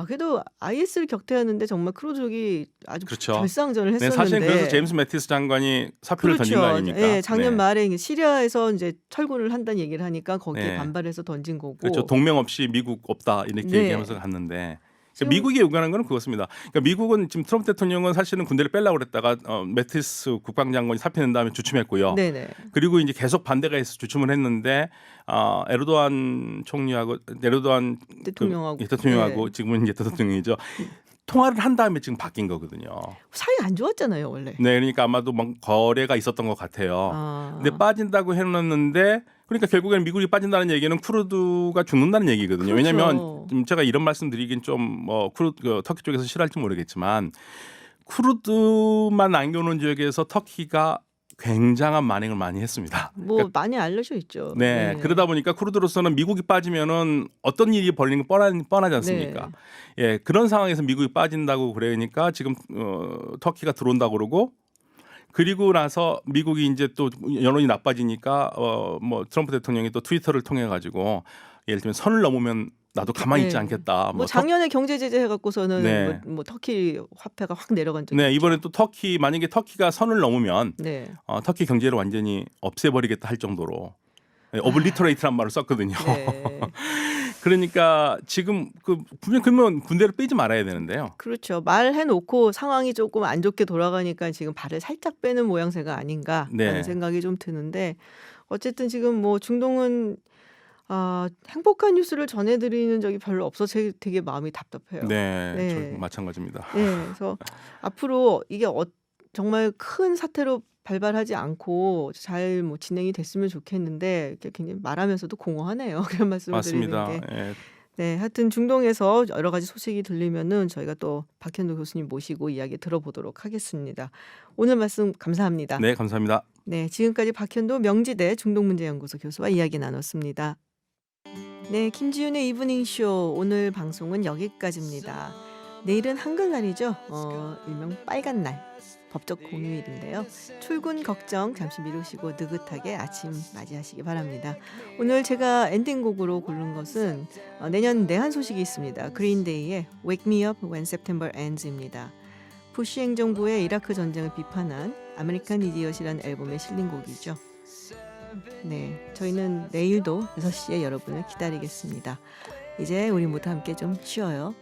그래도 IS를 격퇴하는데 정말 쿠르드족이 아주 그렇죠. 결상전을 네, 했었는데. 사실 그래서 제임스 매티스 장관이 사표를 던진 거 아닙니까? 예, 작년 말에 시리아에서 이제 철군을 한다는 얘기를 하니까 거기에 네. 반발해서 던진 거고. 그렇죠. 동맹 없이 미국 없다 이렇게 네. 얘기하면서 갔는데 그러니까 미국이 요구하는 건 그렇습니다. 그러니까 미국은 지금 트럼프 대통령은 사실은 군대를 빼려고 그랬다가 매티스 국방장관이 사표 낸 다음에 주춤했고요. 네네. 그리고 이제 계속 반대가 해서 주춤을 했는데 에르도안 총리하고 에르도안 대통령하고 네. 지금은 이제 대통령이죠. 통화를 한 다음에 지금 바뀐 거거든요. 사이 안 좋았잖아요, 원래. 네, 그러니까 아마도 뭐 거래가 있었던 것 같아요. 근데 빠진다고 해놨는데 그러니까 결국에는 미국이 빠진다는 얘기는 쿠르드가 죽는다는 얘기거든요. 그렇죠. 왜냐하면 좀 제가 이런 말씀드리긴 좀 뭐 터키 쪽에서 싫어할지 모르겠지만 쿠르드만 남겨놓은 지역에서 터키가 굉장한 만행을 많이 했습니다. 뭐 많이 알려져 있죠. 네, 그러다 보니까 쿠르드로서는 미국이 빠지면은 어떤 일이 벌리는 게 뻔하지 않습니까? 예, 그런 상황에서 미국이 빠진다고 그러니까 지금 터키가 들어온다고 그러고 그리고 나서 미국이 이제 또 여론이 나빠지니까 뭐 트럼프 대통령이 또 트위터를 통해 가지고 예를 들면 선을 넘으면 나도 가만히 있지 네. 않겠다. 뭐 작년에 경제 제재 해갖고서는 네. 뭐 터키 화폐가 확 내려간 적이 네, 있죠. 이번에 또 터키 만약에 터키가 선을 넘으면 네. 터키 경제를 완전히 없애버리겠다 할 정도로 오블리터레이트란 말을 썼거든요. 네. 그러니까 지금 분명 그러면 군대를 빼지 말아야 되는데요. 그렇죠. 말해놓고 상황이 조금 안 좋게 돌아가니까 지금 발을 살짝 빼는 모양새가 아닌가라는 네. 생각이 좀 드는데 어쨌든 지금 뭐 중동은 행복한 뉴스를 전해드리는 적이 별로 없어서 되게 마음이 답답해요. 네, 네. 저 마찬가지입니다. 네, 그래서 앞으로 이게 정말 큰 사태로 발발하지 않고 잘 뭐 진행이 됐으면 좋겠는데 이렇게 굉장히 말하면서도 공허하네요. 그런 말씀을 맞습니다. 드리는 게. 예. 네, 하여튼 중동에서 여러 가지 소식이 들리면은 저희가 또 박현도 교수님 모시고 이야기 들어보도록 하겠습니다. 오늘 말씀 감사합니다. 네, 감사합니다. 네, 지금까지 박현도 명지대 중동문제연구소 교수와 이야기 나눴습니다. 네, 김지윤의 이브닝쇼 오늘 방송은 여기까지입니다. 내일은 한글날이죠. 일명 빨간 날, 법적 공휴일인데요. 출근 걱정 잠시 미루시고 느긋하게 아침 맞이하시기 바랍니다. 오늘 제가 엔딩곡으로 고른 것은 내년 내한 소식이 있습니다. 그린데이의 Wake Me Up When September Ends입니다. 부시 행정부의 이라크 전쟁을 비판한 아메리칸 이디엇이라는 앨범에 실린 곡이죠. 네, 저희는 내일도 6시에 여러분을 기다리겠습니다. 이제 우리 모두 함께 좀 쉬어요.